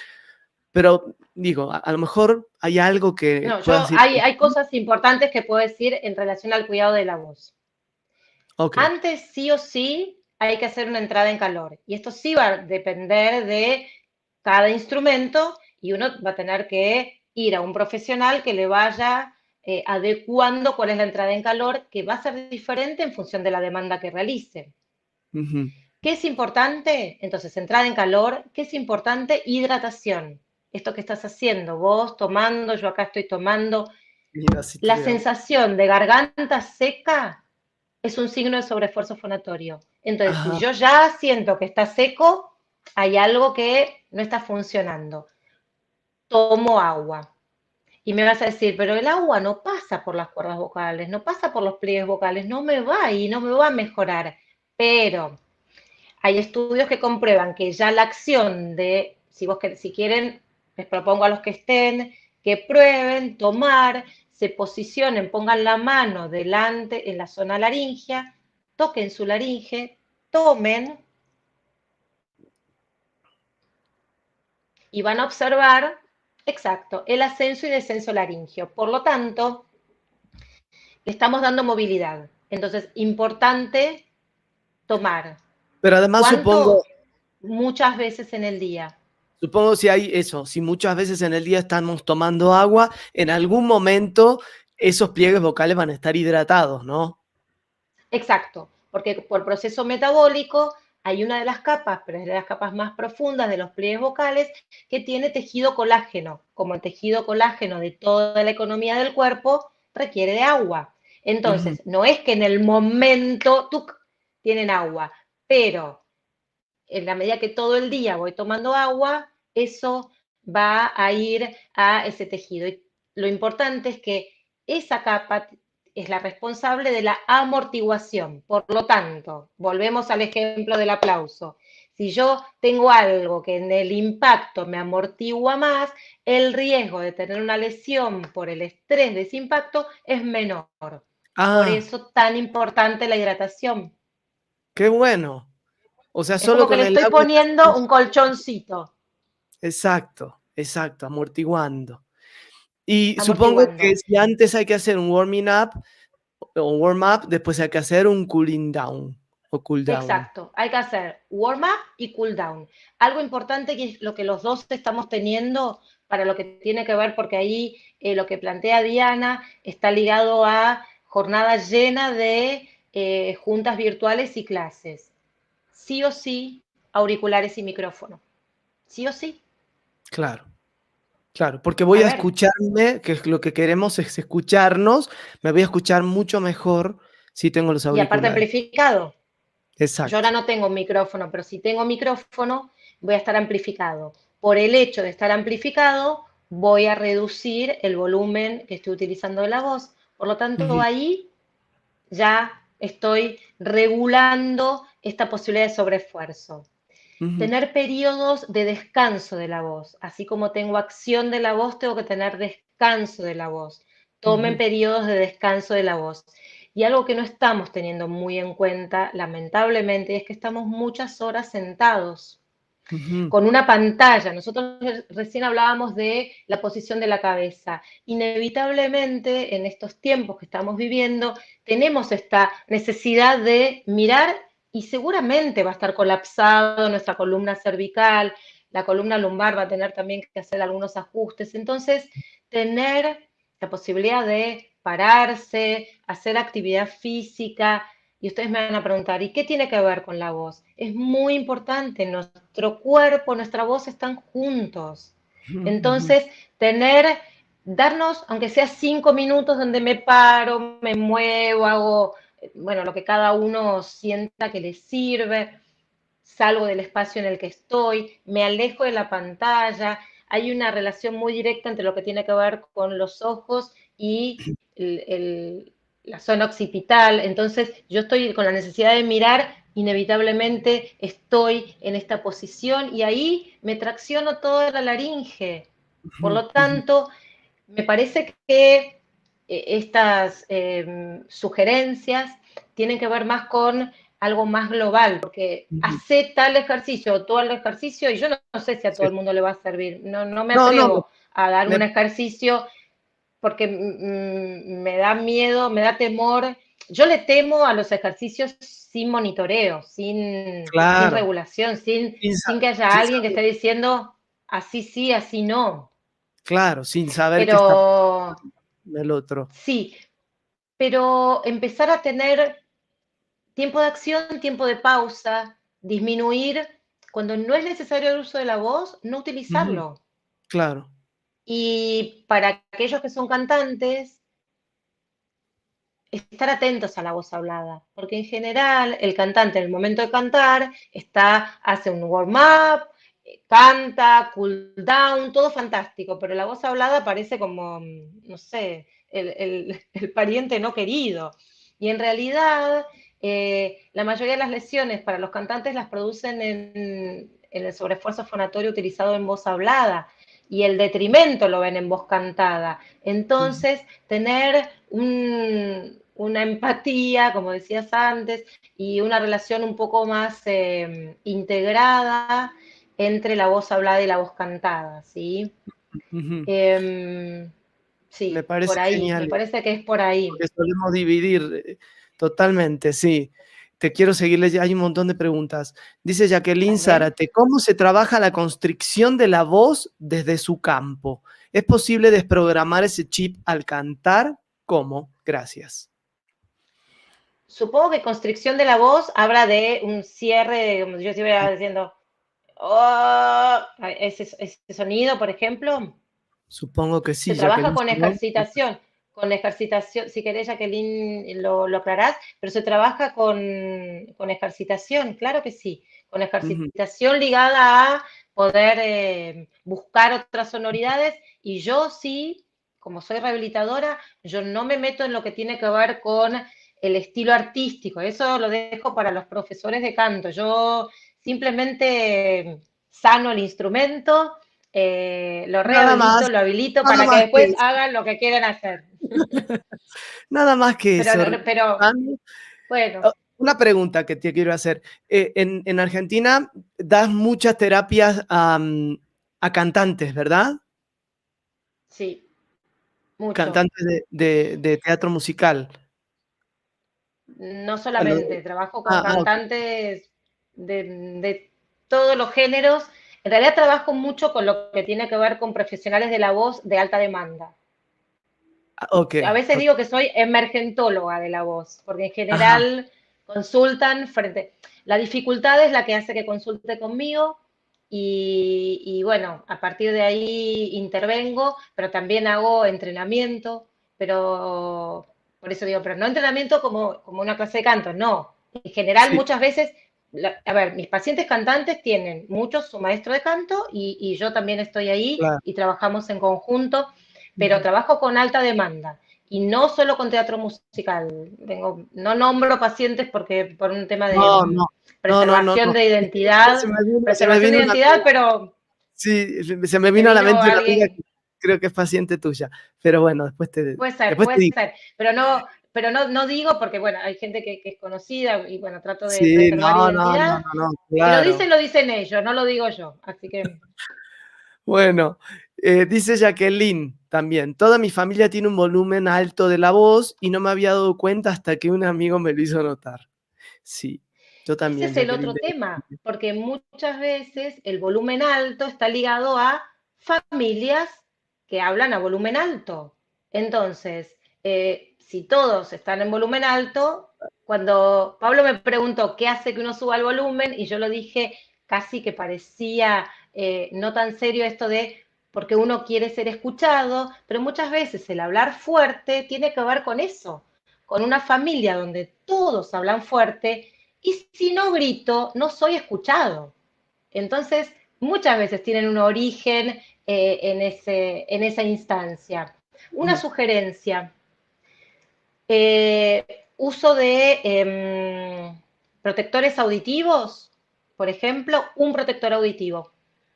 pero digo, a lo mejor hay algo que No, puedas ir. hay cosas importantes que puedo decir en relación al cuidado de la voz. Ok. Antes, sí o sí, hay que hacer una entrada en calor. Y esto sí va a depender de cada instrumento y uno va a tener que ir a un profesional que le vaya adecuando cuál es la entrada en calor, que va a ser diferente en función de la demanda que realice. Ujú. ¿Qué es importante? Entonces, entrada en calor. ¿Qué es importante? Hidratación. Esto que estás haciendo, vos tomando, yo acá estoy tomando. Y un vasito La de agua. sensación de garganta seca es un signo de sobreesfuerzo fonatorio. Entonces, si Ajá. yo ya siento que está seco, hay algo que no está funcionando. Tomo agua. Y me vas a decir, pero el agua no pasa por las cuerdas vocales, no pasa por los pliegues vocales, no me va y no me va a mejorar. Pero hay estudios que comprueban que ya la acción de, si quieren, les propongo a los que estén, que prueben tomar, se posicionen, pongan la mano delante en la zona laringea, toquen su laringe, tomen y van a observar, exacto, el ascenso y descenso laringeo. Por lo tanto, le estamos dando movilidad. Entonces, importante tomar. Pero además ¿Cuánto? supongo, Muchas veces en el día. supongo si hay eso, si muchas veces en el día estamos tomando agua, en algún momento esos pliegues vocales van a estar hidratados, ¿no? Exacto, porque por proceso metabólico hay una de las capas, pero es de las capas más profundas de los pliegues vocales, que tiene tejido colágeno. Como el tejido colágeno de toda la economía del cuerpo requiere de agua. Ujú. Entonces, no es que en el momento tienen agua, pero en la medida que todo el día voy tomando agua, eso va a ir a ese tejido. Y lo importante es que esa capa es la responsable de la amortiguación. Por lo tanto, volvemos al ejemplo del aplauso. Si yo tengo algo que en el impacto me amortigua más, el riesgo de tener una lesión por el estrés de ese impacto es menor. Por Ah, eso tan importante la hidratación. qué bueno. O sea, Es solo como que con le el estoy agua poniendo un colchoncito, exacto, exacto, amortiguando. Y supongo amortiguando. que si antes hay que hacer un warming up o warm up, después hay que hacer un cooling down o cool down. Exacto, hay que hacer warm up y cool down. Algo importante que es lo que los dos estamos teniendo para lo que tiene que ver, porque ahí lo que plantea Diana está ligado a jornada llena de juntas virtuales y clases. Sí o sí, auriculares y micrófono. Sí o sí. Claro, claro, porque A voy a ver, escucharme, que es lo que queremos es escucharnos, me voy a escuchar mucho mejor si tengo los y aparte auriculares. amplificado. Yo ahora Exacto. no tengo micrófono, pero si tengo micrófono, voy a estar amplificado. Por el hecho de estar amplificado, voy a reducir el volumen que estoy utilizando de la voz. Por lo tanto, Ujú, ahí ya estoy regulando esta posibilidad de sobreesfuerzo. ujú, Tener periodos de descanso de la voz. Así como tengo acción de la voz, tengo que tener descanso de la voz. Tomen ujú, periodos de descanso de la voz. Y algo que no estamos teniendo muy en cuenta, lamentablemente, es que estamos muchas horas sentados ujú, con una pantalla. Nosotros recién hablábamos de la posición de la cabeza. Inevitablemente, en estos tiempos que estamos viviendo, tenemos esta necesidad de mirar y seguramente va a estar colapsado nuestra columna cervical, la columna lumbar va a tener también que hacer algunos ajustes. Entonces, tener la posibilidad de pararse, hacer actividad física, y ustedes me van a preguntar, ¿y qué tiene que ver con la voz? Es muy importante, nuestro cuerpo, nuestra voz están juntos. ujú, Entonces, darnos, aunque sea 5 minutos donde me paro, me muevo, hago, bueno, lo que cada uno sienta que le sirve, salgo del espacio en el que estoy, me alejo de la pantalla. Hay una relación muy directa entre lo que tiene que ver con los ojos y la zona occipital. Entonces, yo estoy con la necesidad de mirar, inevitablemente estoy en esta posición y ahí me tracciono toda la laringe. Por ujú, lo ujú, tanto, me parece que estas sugerencias tienen que ver más con algo más global, porque ujú. hace tal ejercicio o todo el ejercicio, y yo no sé si a todo Sí. el mundo le va a servir, no me No, no, atrevo a dar un me ejercicio porque me da miedo, me da temor. Yo le temo a los ejercicios sin monitoreo, sin claro, regulación, sin sin sa que haya sin alguien que saber, esté diciendo así sí, así no. claro, sin saber qué está Pero pasando el otro. sí, pero empezar a tener tiempo de acción, tiempo de pausa, disminuir cuando no es necesario el uso de la voz, no Ujú, utilizarlo. claro. Y para aquellos que son cantantes, estar atentos a la voz hablada, porque en general el cantante en el momento de cantar hace un warm-up, canta, cool down, todo fantástico, pero la voz hablada parece como, no sé, el pariente no querido. Y en realidad, la mayoría de las lesiones para los cantantes las producen en el sobreesfuerzo fonatorio utilizado en voz hablada y el detrimento lo ven en voz cantada. Ujú, Entonces, tener una empatía, como decías antes, y una relación un poco más integrada entre la voz hablada y la voz cantada, ¿sí? ujú. Eh, Me sí, por parece ahí, me genial, parece que es por ahí. porque solemos dividir, totalmente, sí. Te quiero seguir leye hay un montón de preguntas. Dice Jacqueline Dale. Zárate, ¿cómo se trabaja la constricción de la voz desde su campo? ¿Es posible desprogramar ese chip al cantar? ¿Cómo? Gracias. Supongo que constricción de la voz habla de un cierre, como yo estuviera diciendo, "Oh", ese sonido, por ejemplo. Supongo que Se sí, trabaja Jacqueline, si no, con ejercitación, si querés, Jacqueline, lo aclarás, pero se trabaja con ejercitación, claro que sí, con ujú, ejercitación ligada a poder buscar otras sonoridades, y yo sí, como soy rehabilitadora, yo no me meto en lo que tiene que ver con el estilo artístico, eso lo dejo para los profesores de canto. Yo simplemente sano el instrumento, lo Nada más, rehabilito, lo habilito nada para que más que después eso. hagan lo que quieran hacer. Nada más que Pero, eso. pero Andy. bueno, Oh, una pregunta que te quiero hacer. En Argentina das muchas terapias a cantantes, ¿verdad? sí, mucho. Cantantes de teatro musical. No A lo- solamente, trabajo con ok. cantantes de todos los géneros. En realidad trabajo mucho con lo que tiene que ver con profesionales de la voz de alta demanda. Ok, A veces ok. digo que soy emergentóloga de la voz, porque en Ajá, general consultan frente. La dificultad es la que hace que consulte conmigo y bueno, a partir de ahí intervengo, pero también hago entrenamiento, pero por eso digo, pero no entrenamiento como una clase de canto, no. En general, sí, muchas veces, a ver, mis pacientes cantantes tienen muchos su maestro de canto y yo también estoy ahí claro. y trabajamos en conjunto, pero Ujú. trabajo con alta demanda. Y no solo con teatro musical. No nombro pacientes porque por un tema de No, no, no, no, no, preservación no. de Es que después identidad, se me preservación de vino una identidad, amiga. pero Sí, se me se vino a la vino mente una amiga alguien, que creo que es paciente tuya. Pero bueno, después te puede digo. ser, pero no, no digo porque, bueno, hay gente que es conocida y, bueno, trato de Sí, preservar no, no, no, identidad. no, no, Si claro. lo dicen ellos, no lo digo yo. Así que, Bueno, dice Jacqueline también, toda mi familia tiene un volumen alto de la voz y no me había dado cuenta hasta que un amigo me lo hizo notar. Sí, yo ese también, es el Jacqueline. otro tema, porque muchas veces el volumen alto está ligado a familias que hablan a volumen alto. Entonces, si todos están en volumen alto, cuando Pablo me preguntó qué hace que uno suba el volumen, y yo lo dije casi que parecía no tan serio esto de porque uno quiere ser escuchado, pero muchas veces el hablar fuerte tiene que ver con eso, con una familia donde todos hablan fuerte y si no grito, no soy escuchado. Entonces, muchas veces tienen un origen en esa instancia. Una Ujú, sugerencia, uso de protectores auditivos, por ejemplo, un protector auditivo.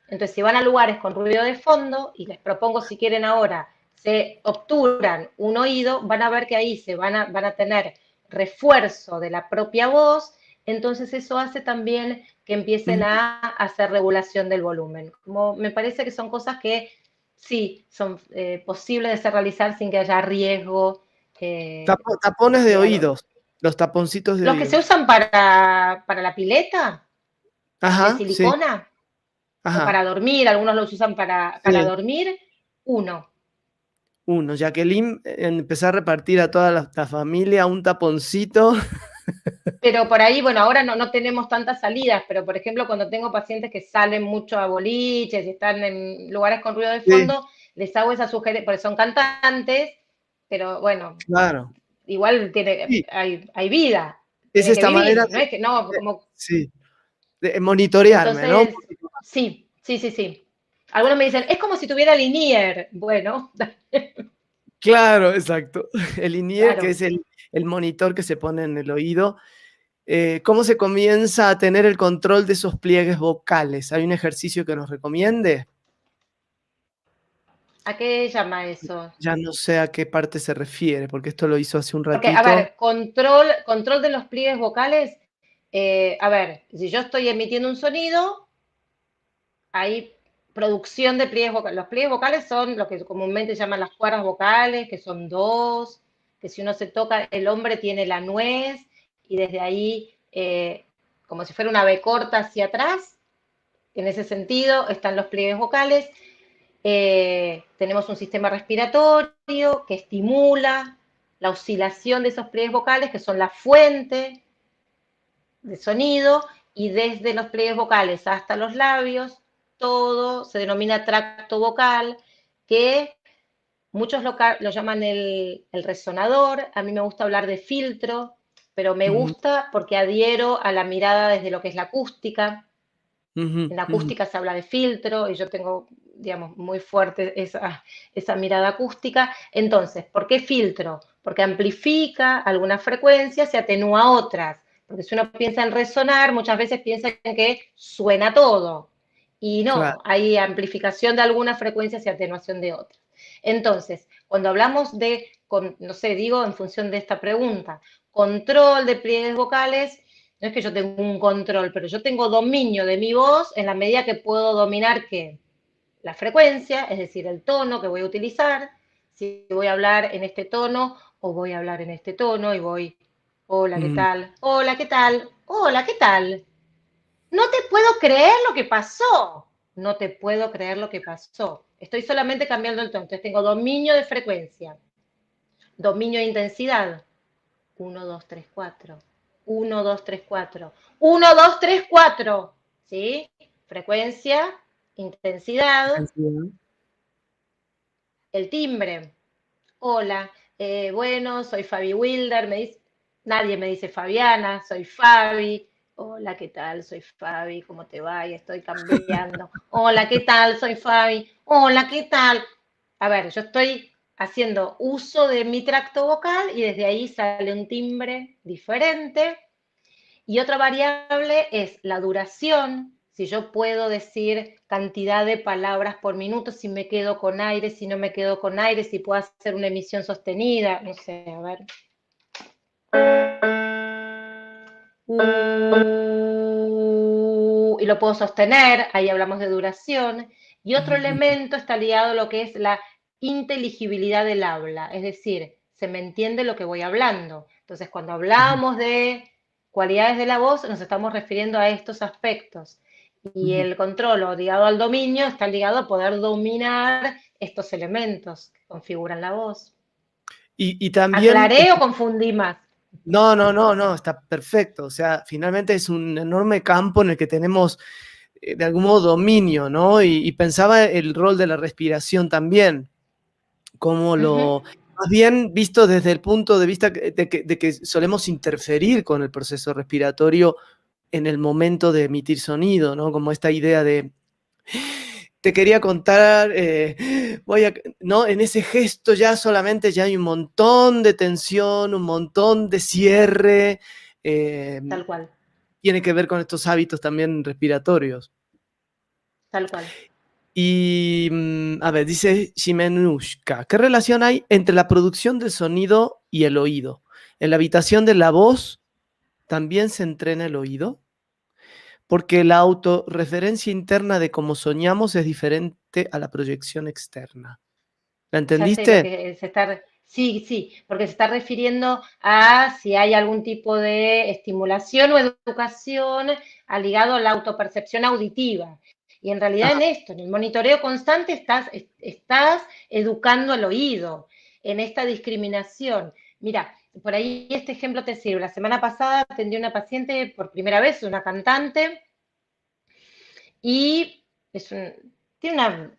Entonces, si van a lugares con ruido de fondo, y les propongo si quieren ahora, se obturan un oído, van a ver que ahí van a tener refuerzo de la propia voz, entonces eso hace también que empiecen ujú. a hacer regulación del volumen. Como me parece que son cosas que sí son posibles de ser realizar sin que haya riesgo Tapones de digamos. oídos, los taponcitos de Los que se oídos. usan para la pileta de Ajá, sí, silicona o ajá, para dormir, algunos los usan para sí. dormir, uno. Uno, Jacqueline empezó a repartir a toda la familia un taponcito. Pero por ahí, bueno, ahora no tenemos tantas salidas, pero por ejemplo, cuando tengo pacientes que salen mucho a boliches y están en lugares con ruido de Sí, fondo, les hago esa sugerencia, porque son cantantes, pero bueno, claro. igual Sí, hay vida, es tienen que esta manera vivir, no es que no, como sí, de monitorearme, ¿no? entonces, sí, sí, sí, sí. Algunos me dicen, es como si tuviera Linier. Bueno, Claro, exacto. El INIER, que claro. es el monitor que se pone en el oído. ¿Cómo se comienza a tener el control de esos pliegues vocales? ¿Hay un ejercicio que nos recomiende? ¿A qué llama eso? Ya no sé a qué parte se refiere, porque esto lo hizo hace un Porque, a ratito. ver, control de los pliegues vocales. A ver, si yo estoy emitiendo un sonido, hay producción de pliegues vocales. Los pliegues vocales son lo que comúnmente llaman las cuerdas vocales, que son dos, que si uno se toca, el hombre tiene la nuez y desde ahí, como si fuera una B corta hacia atrás, en ese sentido están los pliegues vocales. Tenemos un sistema respiratorio que estimula la oscilación de esos pliegues vocales, que son la fuente de sonido, y desde los pliegues vocales hasta los labios, todo se denomina tracto vocal, que muchos lo llaman el resonador. A mí me gusta hablar de filtro, pero me Ujú, gusta porque adhiero a la mirada desde lo que es la acústica. ujú, En la ujú, acústica se habla de filtro y yo tengo, digamos, muy fuerte esa mirada acústica. Entonces, ¿por qué filtro? Porque amplifica algunas frecuencias y atenúa otras, Porque si uno piensa en resonar, muchas veces piensa en que suena todo. Y Claro. no, hay amplificación de algunas frecuencias y atenuación de otras. Entonces, cuando hablamos de, no sé, digo en función de esta pregunta, control de pliegues vocales, no es que yo tengo un control, pero yo tengo dominio de mi voz en la medida que puedo dominar ¿qué? La frecuencia, es decir, el tono que voy a utilizar, si voy a hablar en este tono o voy a hablar en este tono y voy, hola, ¿qué Mm, tal? Hola, ¿qué tal? Hola, ¿qué tal? No te puedo creer lo que pasó. No te puedo creer lo que pasó. Estoy solamente cambiando el tono. Entonces tengo dominio de frecuencia, dominio de intensidad. 1, 2, 3, 4. 1, 2, 3, 4. 1, 2, 3, 4. ¿Sí? Frecuencia, intensidad, intensidad. el timbre. Hola, bueno, soy Fabi Wilder, nadie me dice Fabiana, soy Fabi. Hola, ¿qué tal? Soy Fabi, ¿cómo te va? Y estoy cambiando. Hola, ¿qué tal? Soy Fabi. Hola, ¿qué tal? A ver, yo estoy haciendo uso de mi tracto vocal y desde ahí sale un timbre diferente. Y otra variable es la duración, si yo puedo decir cantidad de palabras por minuto, si me quedo con aire, si no me quedo con aire, si puedo hacer una emisión sostenida, no sé, a ver. Y lo puedo sostener, ahí hablamos de duración. Y otro elemento está ligado a lo que es la inteligibilidad del habla, es decir, se me entiende lo que voy hablando. Entonces, cuando hablamos de cualidades de la voz, nos estamos refiriendo a estos aspectos. Y el control o ligado al dominio está ligado a poder dominar estos elementos que configuran la voz. Y también, ¿Aclaré o confundí más? no, no, no, no, está perfecto. O sea, finalmente es un enorme campo en el que tenemos de algún modo dominio, ¿no? Y pensaba el rol de la respiración también, como Ujú. lo, más bien visto desde el punto de vista de que solemos interferir con el proceso respiratorio en el momento de emitir sonido, ¿no? Como esta idea de, te quería contar, ¿no? En ese gesto ya solamente ya hay un montón de tensión, un montón de cierre, eh, Tal cual, tiene que ver con estos hábitos también respiratorios. tal cual. Y, a ver, dice Shimenushka, ¿qué relación hay entre la producción del sonido y el oído? ¿En la habitación de la voz también se entrena el oído? Porque la autorreferencia interna de cómo soñamos es diferente a la proyección externa. ¿La Ya sé lo entendiste? que se está, sí, sí, porque se está refiriendo a si hay algún tipo de estimulación o educación ligado a la autopercepción auditiva. Y en realidad Ah, en esto, en el monitoreo constante, estás educando al oído, en esta discriminación. Mira, por ahí este ejemplo te sirve. La semana pasada atendí a una paciente por primera vez, una cantante, y tiene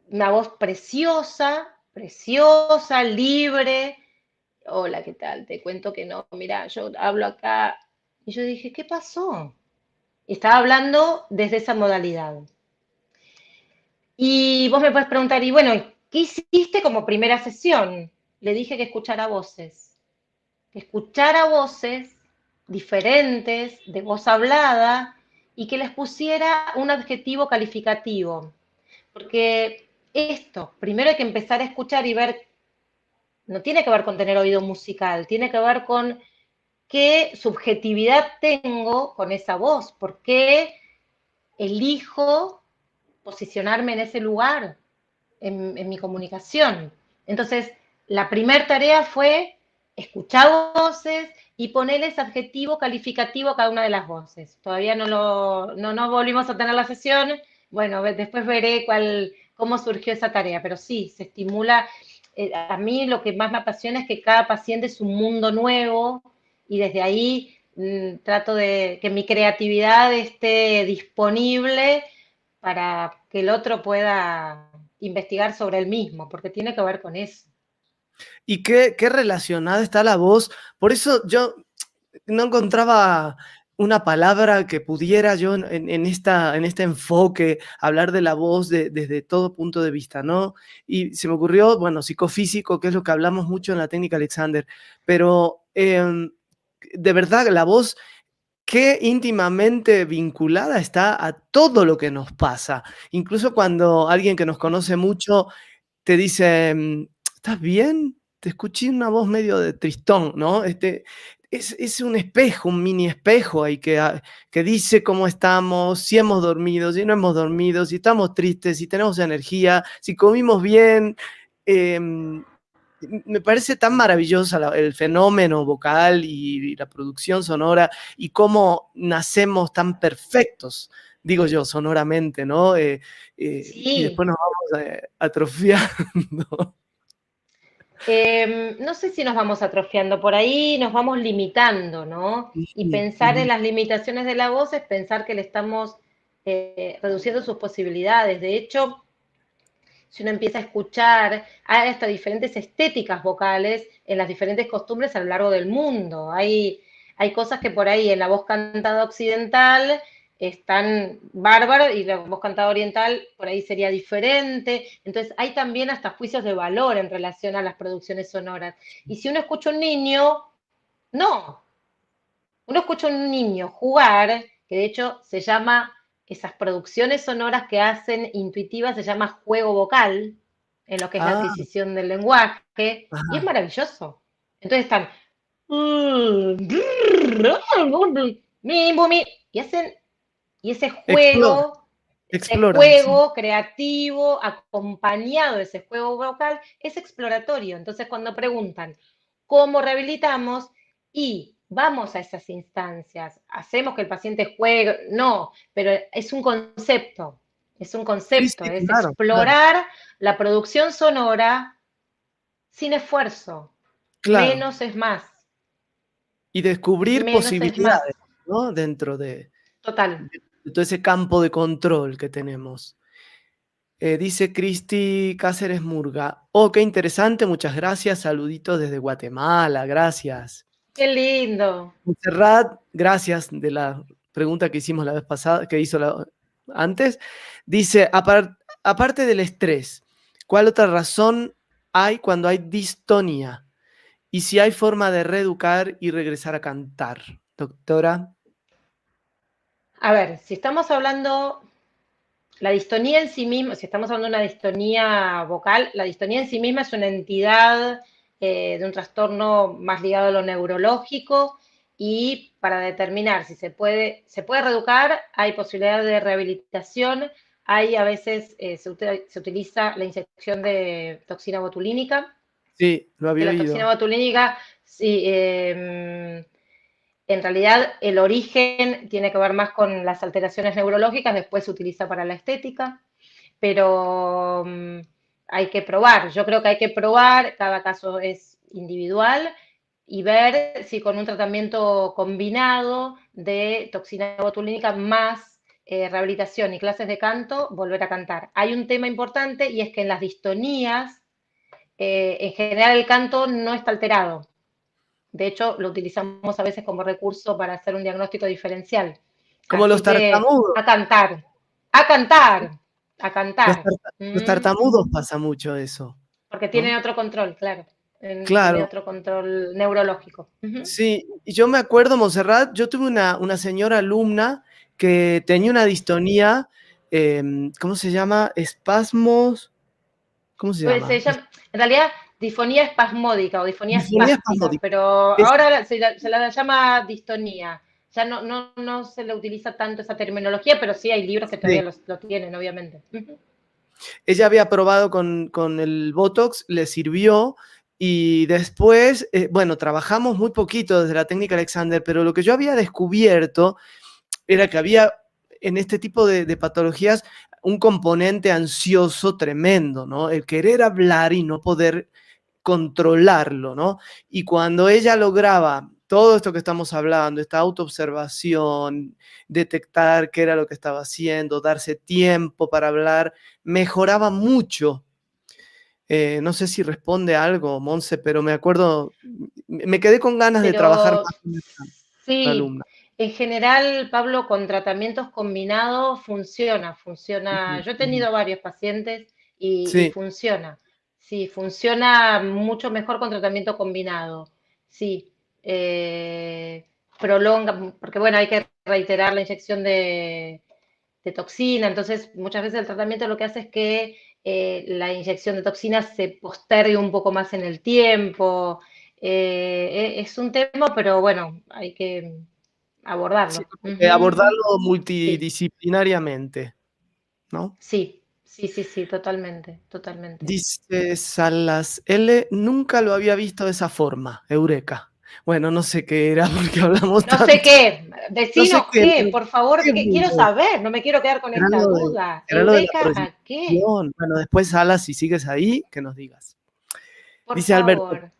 una voz preciosa, preciosa, libre. Hola, ¿qué tal? Te cuento que no, mira, yo hablo acá. Y yo dije, ¿qué pasó? Y estaba hablando desde esa modalidad. Y vos me puedes preguntar, y bueno, ¿qué hiciste como primera sesión? Le dije que escuchara voces diferentes, de voz hablada, y que les pusiera un adjetivo calificativo. Porque esto, primero hay que empezar a escuchar y ver, no tiene que ver con tener oído musical, tiene que ver con qué subjetividad tengo con esa voz, por qué elijo posicionarme en ese lugar, en mi comunicación. Entonces, la primera tarea fue escuchar voces y ponerles adjetivo calificativo a cada una de las voces. Todavía no volvimos a tener la sesión. Bueno, después veré cómo surgió esa tarea, pero sí, se estimula. A mí lo que más me apasiona es que cada paciente es un mundo nuevo y desde ahí trato de que mi creatividad esté disponible para que el otro pueda investigar sobre el mismo, porque tiene que ver con eso. ¿y qué relacionada está la voz? Por eso yo no encontraba una palabra que pudiera yo en este enfoque hablar de la voz desde todo punto de vista, ¿no? Y se me ocurrió, bueno, psicofísico, que es lo que hablamos mucho en la técnica Alexander, pero de verdad, la voz qué íntimamente vinculada está a todo lo que nos pasa. Incluso cuando alguien que nos conoce mucho te dice, ¿estás bien? Te escuché una voz medio de tristón, ¿no? Es un espejo, un mini espejo ahí que dice cómo estamos, si hemos dormido, si no hemos dormido, si estamos tristes, si tenemos energía, si comimos bien. Me parece tan maravillosa el fenómeno vocal y la producción sonora y cómo nacemos tan perfectos, digo yo, sonoramente, ¿no? Y Sí. después nos vamos atrofiando. No sé si nos vamos atrofiando por ahí, nos vamos limitando, ¿no? Y Ujú, pensar en ujú. las limitaciones de la voz es pensar que le estamos reduciendo sus posibilidades. De hecho, si uno empieza a escuchar, hay hasta diferentes estéticas vocales en las diferentes costumbres a lo largo del mundo. Hay cosas que por ahí en la voz cantada occidental están bárbaros y la voz cantada oriental por ahí sería diferente. Entonces hay también hasta juicios de valor en relación a las producciones sonoras. Y si uno escucha a un niño, no, uno escucha a un niño jugar, que de hecho se llama, esas producciones sonoras que hacen intuitivas, se llama juego vocal, en lo que es la Ah, adquisición del lenguaje, y es ajá. maravilloso. Entonces están, y hacen, y Explora, ese exploran, sí. juego creativo, acompañado de ese juego vocal, es exploratorio. Entonces, cuando preguntan cómo rehabilitamos y vamos a esas instancias, hacemos que el paciente juegue, no, pero es un Sí, concepto, sí, es claro, claro, explorar la producción sonora sin esfuerzo. claro. Menos es más, Y descubrir menos es más. posibilidades, ¿no? Dentro Total. de todo ese campo de control que tenemos. Dice Cristi Cáceres Murga. Oh, qué interesante, muchas gracias. Saluditos desde Guatemala, gracias. Qué lindo. Montserrat, gracias de la pregunta que hicimos la vez pasada, que hizo antes. Dice, aparte del estrés, ¿cuál otra razón hay cuando hay distonía? Y si hay forma de reeducar y regresar a cantar, doctora. A ver, si estamos hablando, la distonía en sí misma, si estamos hablando de una distonía vocal, la distonía en sí misma es una entidad de un trastorno más ligado a lo neurológico y para determinar si se puede reeducar, hay posibilidad de rehabilitación, hay a veces se utiliza la inyección de toxina botulínica, Sí, lo que había la toxina oído. botulínica, sí, en realidad, el origen tiene que ver más con las alteraciones neurológicas, después se utiliza para la estética, pero hay que probar. Yo creo que hay que probar, cada caso es individual y ver si con un tratamiento combinado de toxina botulínica más rehabilitación y clases de canto, volver a cantar. Hay un tema importante y es que en las distonías, en general el canto no está alterado. De hecho, lo utilizamos a veces como recurso para hacer un diagnóstico diferencial. Como los Así que tartamudos. a cantar, a cantar, a Los, cantar. los tartamudos pasa mucho eso, Porque ¿no? tiene otro control, claro. Tiene Claro, otro control neurológico. sí. Y yo me acuerdo, Montserrat, yo tuve una señora alumna que tenía una distonía, ¿cómo se llama? Espasmos, ¿cómo se Pues llama? en realidad, disfonía espasmódica o disfonía Disfonía espástica, espasmódica. pero Es- ahora se la llama distonía. Ya no se le utiliza tanto esa terminología, pero sí hay libros que todavía sí. lo tienen, obviamente. Ella había probado con el Botox, le sirvió y después, bueno, trabajamos muy poquito desde la técnica Alexander, pero lo que yo había descubierto era que había en este tipo de patologías un componente ansioso tremendo, ¿no? El querer hablar y no poder controlarlo, ¿no? Y cuando ella lograba todo esto que estamos hablando, esta autoobservación, detectar qué era lo que estaba haciendo, darse tiempo para hablar, mejoraba mucho. No sé si responde a algo, Monse, pero me acuerdo, me quedé con ganas de trabajar Pero más con esta sí, alumna. en general, Pablo, con tratamientos combinados funciona. Ujú, Yo he ujú. tenido varios pacientes y Sí, funciona. Sí, funciona mucho mejor con tratamiento combinado. Sí. prolonga, porque bueno, hay que reiterar la inyección de toxina, entonces muchas veces el tratamiento lo que hace es que la inyección de toxina se postergue un poco más en el tiempo. Es un tema, pero bueno, hay que Sí, abordarlo. como que Ujú. abordarlo Sí, multidisciplinariamente, ¿no? sí, sí, sí, sí, totalmente, totalmente. Dice Salas L, nunca lo había visto de esa forma, eureka. Bueno, no sé qué era porque hablamos No sé tanto. qué, No sé decinos qué, qué, por favor, qué quiero hubo. saber, no me quiero quedar con ¿Será esta lo de duda. será lo de la ¿Eureka a qué? proyección? Bueno, después, Salas, si sigues ahí, que nos digas. Por Dice Alberto favor.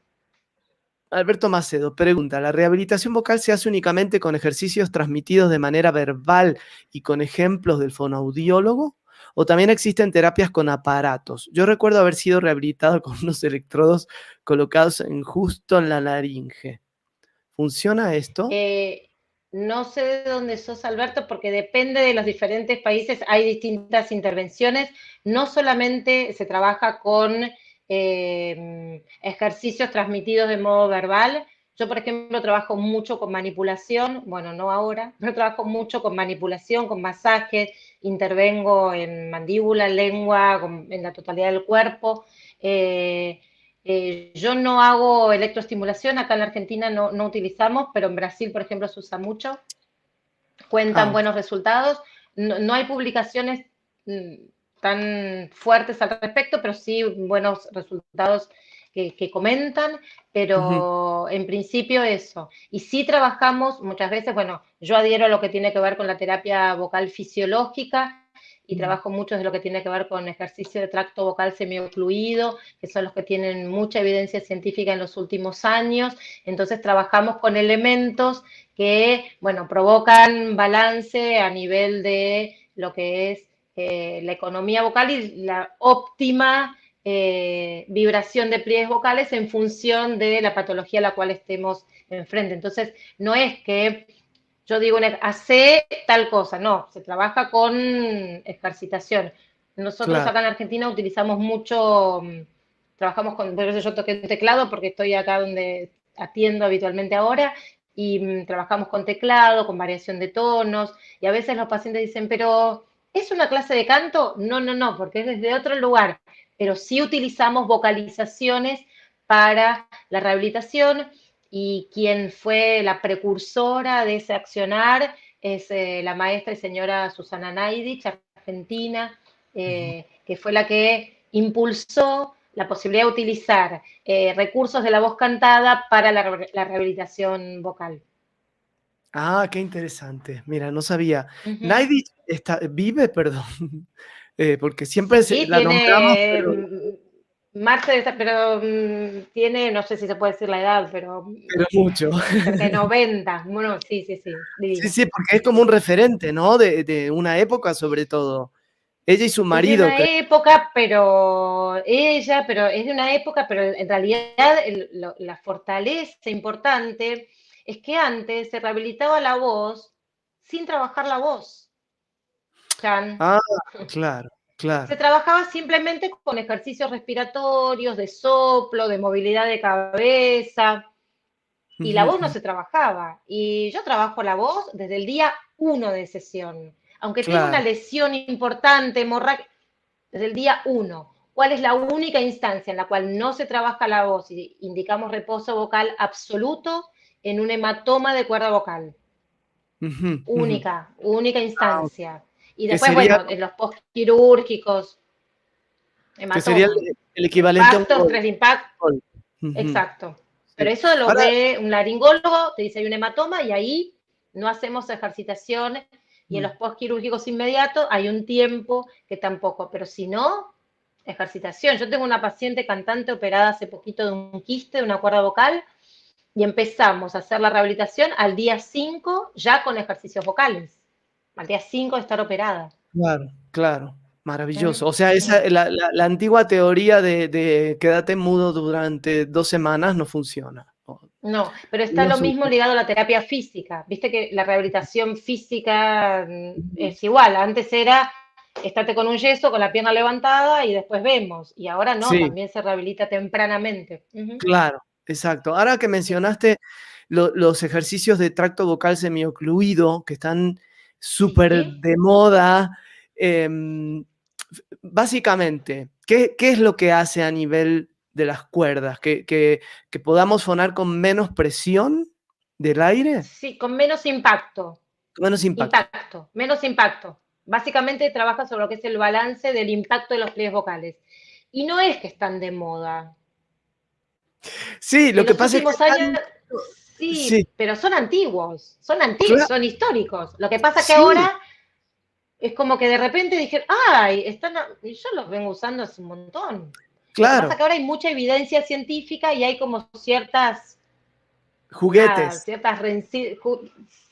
Alberto Macedo, pregunta, ¿la rehabilitación vocal se hace únicamente con ejercicios transmitidos de manera verbal y con ejemplos del fonoaudiólogo? ¿O también existen terapias con aparatos? Yo recuerdo haber sido rehabilitado con unos electrodos colocados justo en la laringe. ¿Funciona esto? Eh, no sé de dónde sos, Alberto, porque depende de los diferentes países, hay distintas intervenciones. No solamente se trabaja con ejercicios transmitidos de modo verbal. Yo, por ejemplo, trabajo mucho con manipulación, bueno, no ahora, pero trabajo mucho con manipulación, con masaje, intervengo en mandíbula, lengua, en la totalidad del cuerpo. Eh, yo no hago electroestimulación, acá en la Argentina no utilizamos, pero en Brasil, por ejemplo, se usa mucho, Ah, cuentan ok. buenos resultados. No hay publicaciones tan fuertes al respecto, pero sí buenos resultados que comentan, Ujú, pero en principio eso. Y sí trabajamos muchas veces, bueno, yo adhiero a lo que tiene que ver con la terapia vocal fisiológica y mm. trabajo mucho de lo que tiene que ver con ejercicio de tracto vocal semiocluido, que son los que tienen mucha evidencia científica en los últimos años. Entonces trabajamos con elementos que, bueno, provocan balance a nivel de lo que es la economía vocal y la óptima vibración de pliegues vocales en función de la patología a la cual estemos enfrente. Entonces, no es que yo digo, hace tal cosa, no, se trabaja con ejercitación. Nosotros Claro. acá en Argentina utilizamos mucho, trabajamos con, por eso yo toqué el teclado porque estoy acá donde atiendo habitualmente ahora, y trabajamos con teclado, con variación de tonos, y a veces los pacientes dicen, pero ¿es una clase de canto? No, no, no, porque es desde otro lugar, pero sí utilizamos vocalizaciones para la rehabilitación, y quien fue la precursora de ese accionar es la maestra y señora Susana Naidich, argentina, Ujú. que fue la que impulsó la posibilidad de utilizar recursos de la voz cantada para la rehabilitación vocal. Ah, qué interesante. Mira, no sabía. Uh -huh. Naidit vive, perdón, porque siempre Sí, la nombramos, tiene pero, Marce, pero tiene, no sé si se puede decir la edad, pero pero mucho. cerca de 90. Bueno, sí, sí, sí, Sí, divina. sí, porque es como un Sí. referente, ¿no? De una época sobre todo. Ella y su Es de marido, una creo. época, pero es de una época, pero en realidad la fortaleza importante es que antes se rehabilitaba la voz sin trabajar la voz. Chan. Ah, claro, Se claro. trabajaba simplemente con ejercicios respiratorios, de soplo, de movilidad de cabeza, y Ujú, la voz no ujú. se trabajaba. Y yo trabajo la voz desde el día 1 de sesión. Aunque tenga una Claro. lesión importante, hemorrágica, desde el día 1. ¿Cuál es la única instancia en la cual no se trabaja la voz y indicamos reposo vocal absoluto? En un hematoma de cuerda vocal. Ujú, ujú. Única Ah, ok. instancia. Y Que después, sería, bueno, en los postquirúrgicos, que sería hematoma. el equivalente a un Impacto, gol. estrés de impacto, Gol. Ujú, exacto. Pero sí. eso lo Ahora, ve un laringólogo, te dice hay un hematoma y ahí no hacemos ejercitación, y en mm, los postquirúrgicos inmediatos hay un tiempo que tampoco, pero si no, ejercitación. Yo tengo una paciente cantante operada hace poquito de un quiste, de una cuerda vocal, y empezamos a hacer la rehabilitación al día 5 ya con ejercicios vocales, al día 5 de estar operada. claro, claro. ¿Mm? Maravilloso. O sea, esa, la antigua teoría de quédate mudo durante 2 semanas no funciona. No, pero está No lo mismo soluciona. ligado a la terapia física. Viste que la rehabilitación física es igual. Antes era estarte con un yeso, con la pierna levantada y después vemos. Y ahora no, Sí, también se rehabilita tempranamente. Ujú. claro, exacto. Ahora que Sí. mencionaste los ejercicios de tracto vocal semiocluido, que están súper Sí. de moda. Básicamente, ¿qué es lo que hace a nivel de las cuerdas? ¿Que podamos fonar con menos presión del aire? Sí, con menos impacto. Con menos impacto. Impacto, menos impacto. Básicamente trabaja sobre lo que es el balance del impacto de los pliegues vocales. Y no es que están de moda. Sí, lo En que los pasa es que últimos años, están... sí, Sí, pero son antiguos, claro, son históricos. Lo que pasa que sí, ahora es como que de repente dijeron, ay, yo los vengo usando hace un montón. Lo que pasa que claro, ahora hay mucha evidencia científica y hay como ciertas, nada, juguetes. ciertas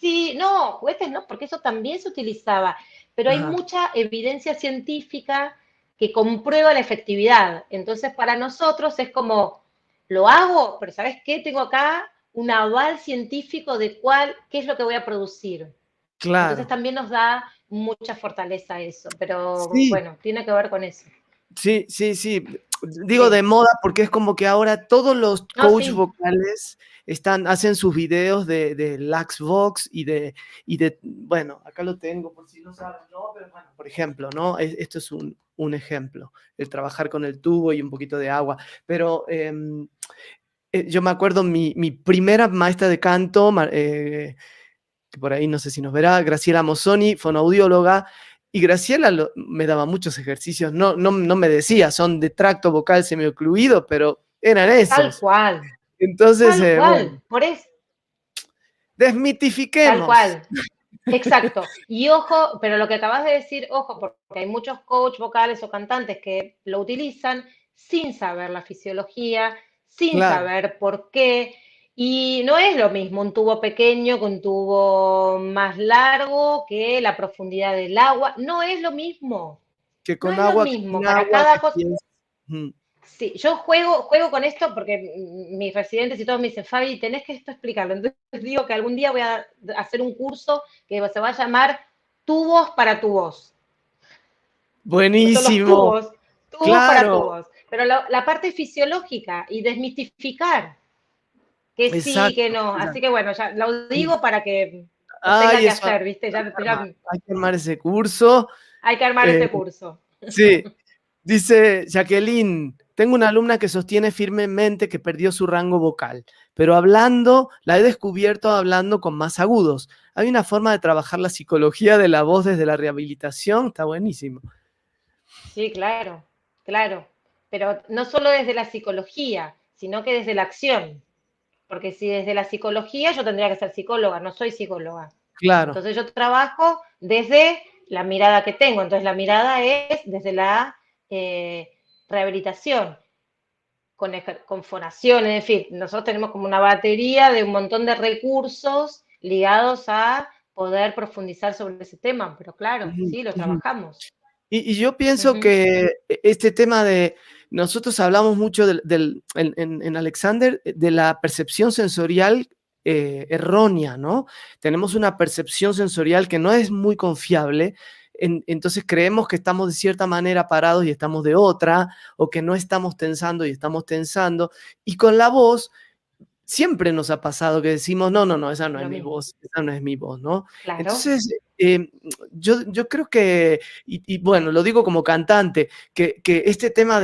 sí, no, juguetes no, porque eso también se utilizaba, pero hay Ajá, mucha evidencia científica que comprueba la efectividad. Entonces, para nosotros es como, lo hago, pero ¿sabes qué? Tengo acá un aval científico de qué es lo que voy a producir. Entonces claro. también nos da mucha fortaleza eso, pero Sí, bueno, tiene que ver con eso. sí, sí, sí. Digo de Sí. moda porque es como que ahora todos los No, coach sí, vocales hacen sus videos de Laxvox bueno, acá lo tengo por si no saben, ¿no? Pero bueno, por ejemplo, ¿no? Esto es un ejemplo, el trabajar con el tubo y un poquito de agua. Pero yo me acuerdo mi primera maestra de canto, que por ahí no sé si nos verá, Graciela Mozzoni, fonoaudióloga, y Graciela me daba muchos ejercicios, no me decía, son de tracto vocal semiocluido, pero eran tal esos. cual, Entonces, tal bueno, cual, por eso, tal desmitifiquemos. cual. Exacto. Y ojo, pero lo que acabas de decir, ojo, porque hay muchos coach vocales o cantantes que lo utilizan sin saber la fisiología, sin Claro, saber por qué. Y no es lo mismo un tubo pequeño que un tubo más largo, que la profundidad del agua. No es lo mismo. que No con es lo agua, que mismo. sin Para agua, cada que cosa. si es... Mm. Sí, yo juego con esto porque mis residentes y todos me dicen, Fabi, tenés que esto explicarlo. Entonces digo que algún día voy a hacer un curso que se va a llamar Tubos para tu voz. Son los Buenísimo, tubos, tubos para tu claro, voz. Pero la parte fisiológica y desmistificar que sí, que exacto, no. Así exacto. que bueno, ya lo Sí. digo para que lo tenga Ay, que eso hacer, ¿viste? hay que armar ese curso. Hay que armar Eh, ese curso. sí, dice Jacqueline, tengo una alumna que sostiene firmemente que perdió su rango vocal, pero hablando, la he descubierto hablando con más agudos. Hay una forma de trabajar la psicología de la voz desde la rehabilitación, está buenísimo. Sí, claro, claro. Pero no solo desde la psicología, sino que desde la acción. Porque si desde la psicología yo tendría que ser psicóloga, no soy psicóloga. Claro, Entonces yo trabajo desde la mirada que tengo. Entonces la mirada es desde la rehabilitación, con fonaciones, en fin, nosotros tenemos como una batería de un montón de recursos ligados a poder profundizar sobre ese tema, pero claro, ujú, sí, lo ujú. trabajamos. Y yo pienso Ujú. que este tema de, nosotros hablamos mucho en Alexander de la percepción sensorial errónea, ¿no? Tenemos una percepción sensorial que no es muy confiable, entonces creemos que estamos de cierta manera parados y estamos de otra, o que no estamos tensando y estamos tensando, y con la voz siempre nos ha pasado que decimos, no, no, no, esa no es Lo mi mismo, voz, esa no es mi voz, ¿no? claro, Entonces, yo creo que, y bueno, lo digo como cantante, que este tema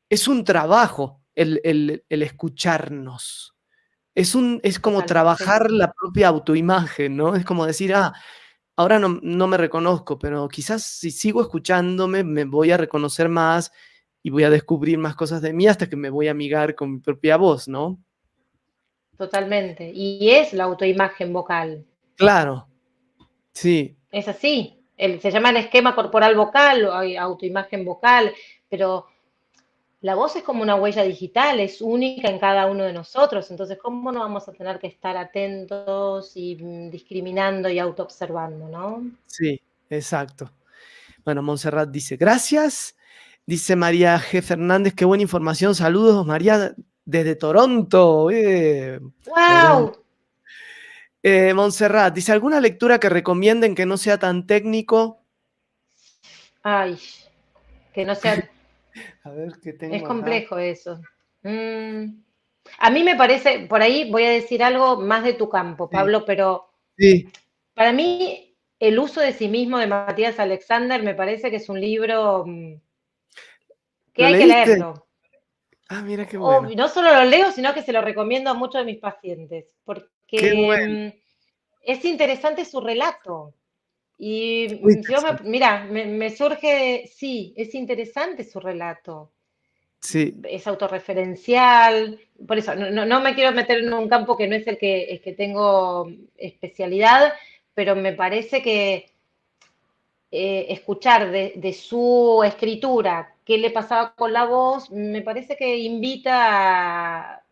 es un trabajo el escucharnos. Es como total, sí, trabajar la propia autoimagen, ¿no? Es como decir, ahora no me reconozco, pero quizás si sigo escuchándome me voy a reconocer más y voy a descubrir más cosas de mí hasta que me voy a amigar con mi propia voz, ¿no? totalmente. Y es la autoimagen vocal, Claro, sí, es así. Se llama el esquema corporal vocal o hay autoimagen vocal, pero la voz es como una huella digital, es única en cada uno de nosotros, entonces, ¿cómo no vamos a tener que estar atentos y discriminando y autoobservando, ¿no? sí, exacto. Bueno, Montserrat dice, gracias. Dice María G. Fernández, qué buena información. Saludos, María, desde Toronto. Toronto. ¡Wow! Montserrat dice, ¿alguna lectura que recomienden que no sea tan técnico? Ay, que no sea, A ver qué es tengo acá. complejo eso. Mm, A mí me parece, por ahí voy a decir algo más de tu campo, Sí, Pablo, pero sí. para mí El uso de sí mismo de Matías Alexander me parece que es un libro que ¿Lo hay que leíste? leerlo. Ah, mira qué O bueno. no solo lo leo, sino que se lo recomiendo a muchos de mis pacientes, Qué bueno. porque es interesante su relato. Y Muy si vos interesante. mira, me surge, sí, es interesante su relato. Sí, Es autorreferencial, por eso no me quiero meter en un campo que no es el que tengo especialidad, pero me parece que escuchar de su escritura qué le pasaba con la voz, me parece que invita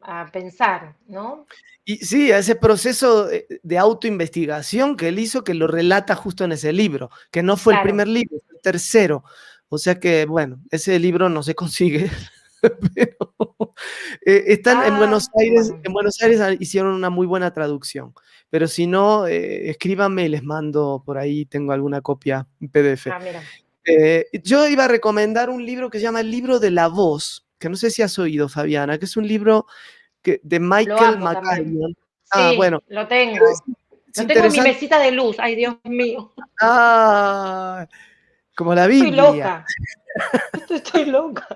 a pensar, ¿no? y sí, a ese proceso de autoinvestigación que él hizo, que lo relata justo en ese libro, que no fue el Claro. primer libro, fue el tercero. O sea que, bueno, ese libro no se consigue, pero están Ah, bueno, En Buenos Aires hicieron una muy buena traducción, pero si no, escríbanme y les mando por ahí, tengo alguna copia en PDF. ah, mira, Yo iba a recomendar un libro que se llama El libro de la voz, que no sé si has oído, Fabiana, que es un libro de lo Michael amo también. McCallion. Ah, Sí, bueno, lo pero tengo. es Lo tengo en mi interesante. mesita de luz. Ay, Dios mío. Ah, como la Estoy Biblia. loca. Estoy loca.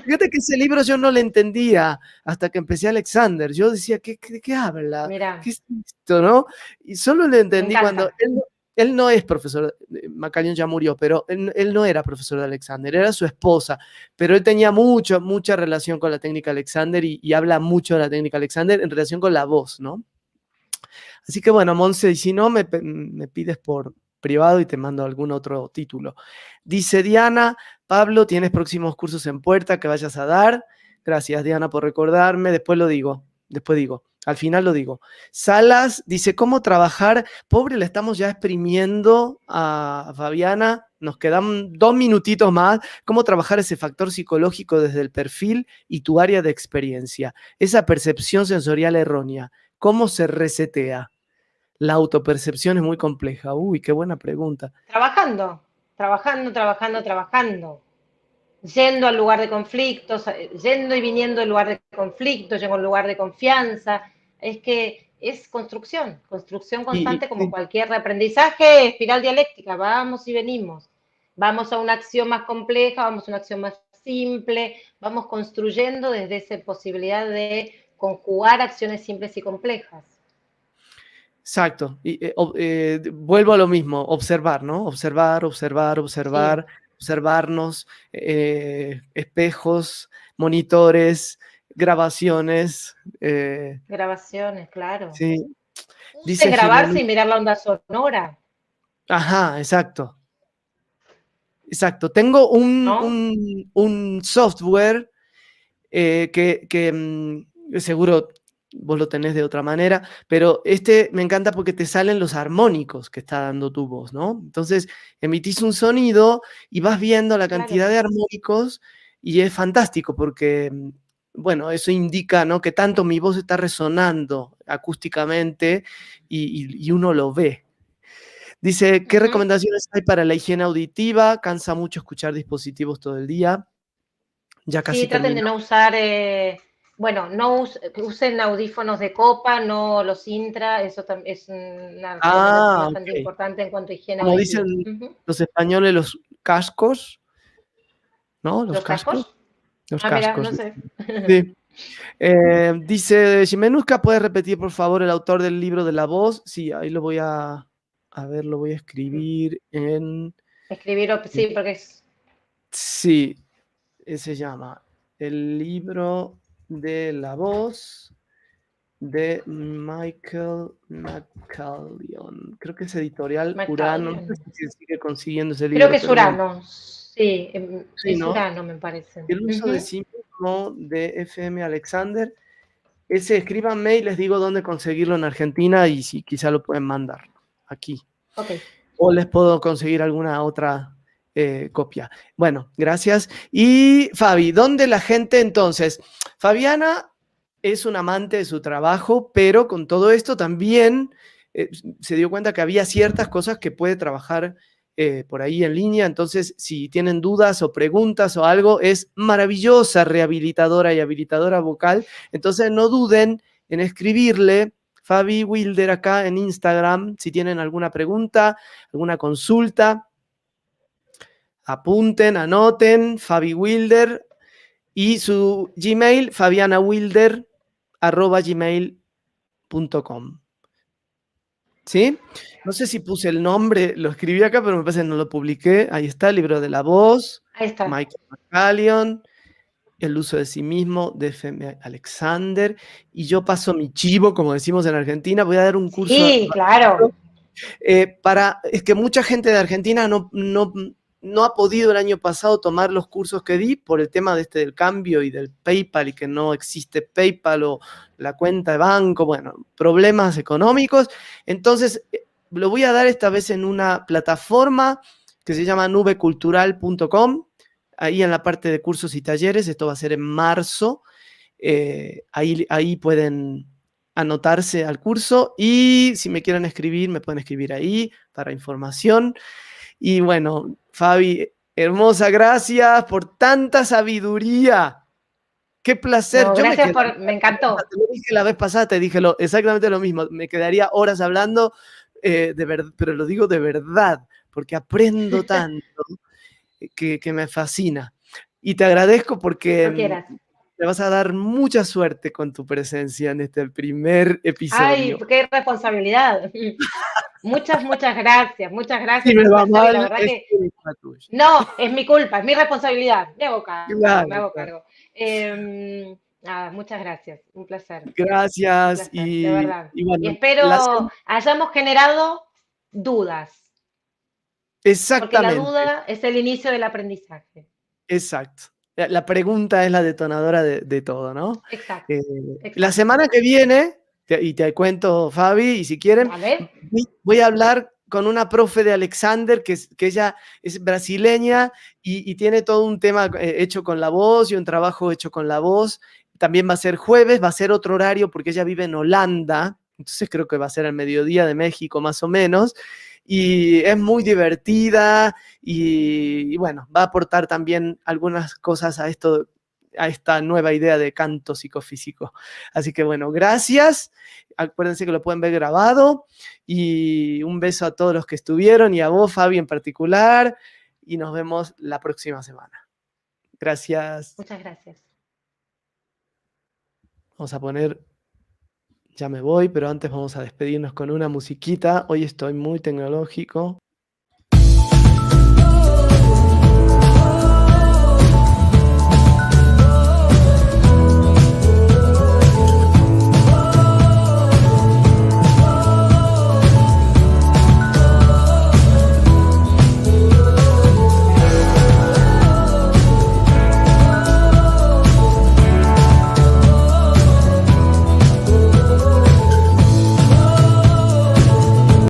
Fíjate que ese libro yo no lo entendía hasta que empecé Alexander. Yo decía, ¿de qué habla? ¿Qué Mira, es esto, no? Y solo lo me entendí cuando encanta. él no es profesor, McCallion ya murió, pero él no era profesor de Alexander, era su esposa, pero él tenía mucha relación con la técnica Alexander y habla mucho de la técnica Alexander en relación con la voz, ¿no? Así que bueno, Monse, y si no, me pides por privado y te mando algún otro título. Dice Diana, Pablo, tienes próximos cursos en puerta que vayas a dar. Gracias, Diana, por recordarme. Después digo, al final lo digo. Salas dice, ¿cómo trabajar? Pobre, le estamos ya exprimiendo a Fabiana. Nos quedan 2 minutitos más. ¿Cómo trabajar ese factor psicológico desde el perfil y tu área de experiencia? Esa percepción sensorial errónea. ¿Cómo se resetea? La autopercepción es muy compleja. Uy, qué buena pregunta. Trabajando, trabajando. Yendo al lugar de conflictos, yendo y viniendo del lugar de conflictos, llego al lugar de confianza. Es que es construcción constante como Sí, cualquier aprendizaje, espiral dialéctica, vamos y venimos. Vamos a una acción más compleja, vamos a una acción más simple, vamos construyendo desde esa posibilidad de conjugar acciones simples y complejas. exacto. Vuelvo a lo mismo, observar, ¿no? Sí, Observarnos, espejos, monitores, grabaciones. grabaciones, claro. Sí, Use dice grabarse Jimeno. y mirar la onda sonora, Ajá, exacto. Exacto. Tengo ¿no? un software seguro vos lo tenés de otra manera, pero este me encanta porque te salen los armónicos que está dando tu voz, ¿no? Entonces emitís un sonido y vas viendo la cantidad Claro. de armónicos y es fantástico porque, bueno, eso indica, ¿no? Que tanto mi voz está resonando acústicamente y uno lo ve. Dice, ¿qué Ujú. recomendaciones hay para la higiene auditiva? Cansa mucho escuchar dispositivos todo el día. Ya casi Sí, traten de terminó. no usar, bueno, que usen audífonos de copa, no los intra, eso es una recomendación Ah, bastante ok. importante en cuanto a higiene Como dicen auditiva. Ujú. los españoles, los cascos, ¿no? Los ¿Los cascos. cascos? Los Ah, mira, cascos. no sé. Sí. Dice Ximenuska, ¿puedes repetir por favor el autor del libro de la voz? Sí, ahí a ver, lo voy a escribir en... Escribir, sí, porque es Sí, se llama El libro de la voz de Michael McCallion. Creo que es editorial Urano. No sé McCallion. si se sigue consiguiendo ese Creo que libro, es pero bueno. Urano, sí, Sí, es ¿no? Urano, me parece. El uso de Ujú. sí mismo de FM Alexander. Ese, escríbanme y les digo dónde conseguirlo en Argentina y si quizá lo pueden mandar aquí. Ok. O les puedo conseguir alguna otra copia. Bueno, gracias. Y Fabi, ¿dónde la gente entonces? Fabiana es un amante de su trabajo, pero con todo esto también se dio cuenta que había ciertas cosas que puede trabajar por ahí en línea. Entonces, si tienen dudas o preguntas o algo, es maravillosa rehabilitadora y habilitadora vocal. Entonces, no duden en escribirle Fabi Wilder acá en Instagram si tienen alguna pregunta, alguna consulta. Apunten, anoten, Fabi Wilder, y su Gmail, fabianawilder@gmail.com. ¿Sí? No sé si puse el nombre, lo escribí acá, pero me parece que no lo publiqué. Ahí está, el libro de la voz, Ahí está. Michael McCallion, El uso de sí mismo, de F.M. Alexander. Y yo paso mi chivo, como decimos en Argentina. Voy a dar un curso Sí, claro. es que mucha gente de Argentina no ha podido el año pasado tomar los cursos que di por el tema del cambio y del PayPal y que no existe PayPal o la cuenta de banco, bueno, problemas económicos. Entonces, lo voy a dar esta vez en una plataforma que se llama nubecultural.com, ahí en la parte de cursos y talleres. Esto va a ser en marzo. Ahí pueden anotarse al curso, y si me quieren escribir, me pueden escribir ahí para información. Y bueno, Fabi, hermosa, gracias por tanta sabiduría. Qué placer. No, Yo me gracias quedaría, por, me encantó. te lo dije la vez pasada, te dije exactamente lo mismo. Me quedaría horas hablando, pero lo digo de verdad, porque aprendo tanto que me fascina. Y te agradezco porque No quieras. te vas a dar mucha suerte con tu presencia en este primer Ay, episodio. qué responsabilidad. Muchas gracias, Si es me un va placer y la mal, verdad es que culpa tuya. no, es mi culpa, es mi responsabilidad. Me hago cargo, Claro, me hago claro. cargo. Nada, muchas gracias, un Gracias. placer, de verdad. Y Y bueno, espero hayamos generado dudas, porque la exactamente, duda es el inicio del aprendizaje. exacto. La pregunta es la detonadora de todo, ¿no? Exacto, La exacto. semana que viene, y te cuento, Fabi, y si quieren, ¿Vale? voy a hablar con una profe de Alexander, que ella es brasileña y tiene todo un tema hecho con la voz y un trabajo hecho con la voz. También va a ser jueves, va a ser otro horario porque ella vive en Holanda, entonces creo que va a ser al mediodía de México más o menos. Y es muy divertida y bueno, va a aportar también algunas cosas a esto, a esta nueva idea de canto psicofísico. Así que bueno, gracias. Acuérdense que lo pueden ver grabado, y un beso a todos los que estuvieron y a vos, Fabi, en particular, y nos vemos la próxima semana. Gracias. Muchas gracias. Vamos a poner, ya me voy, pero antes vamos a despedirnos con una musiquita. Hoy estoy muy tecnológico.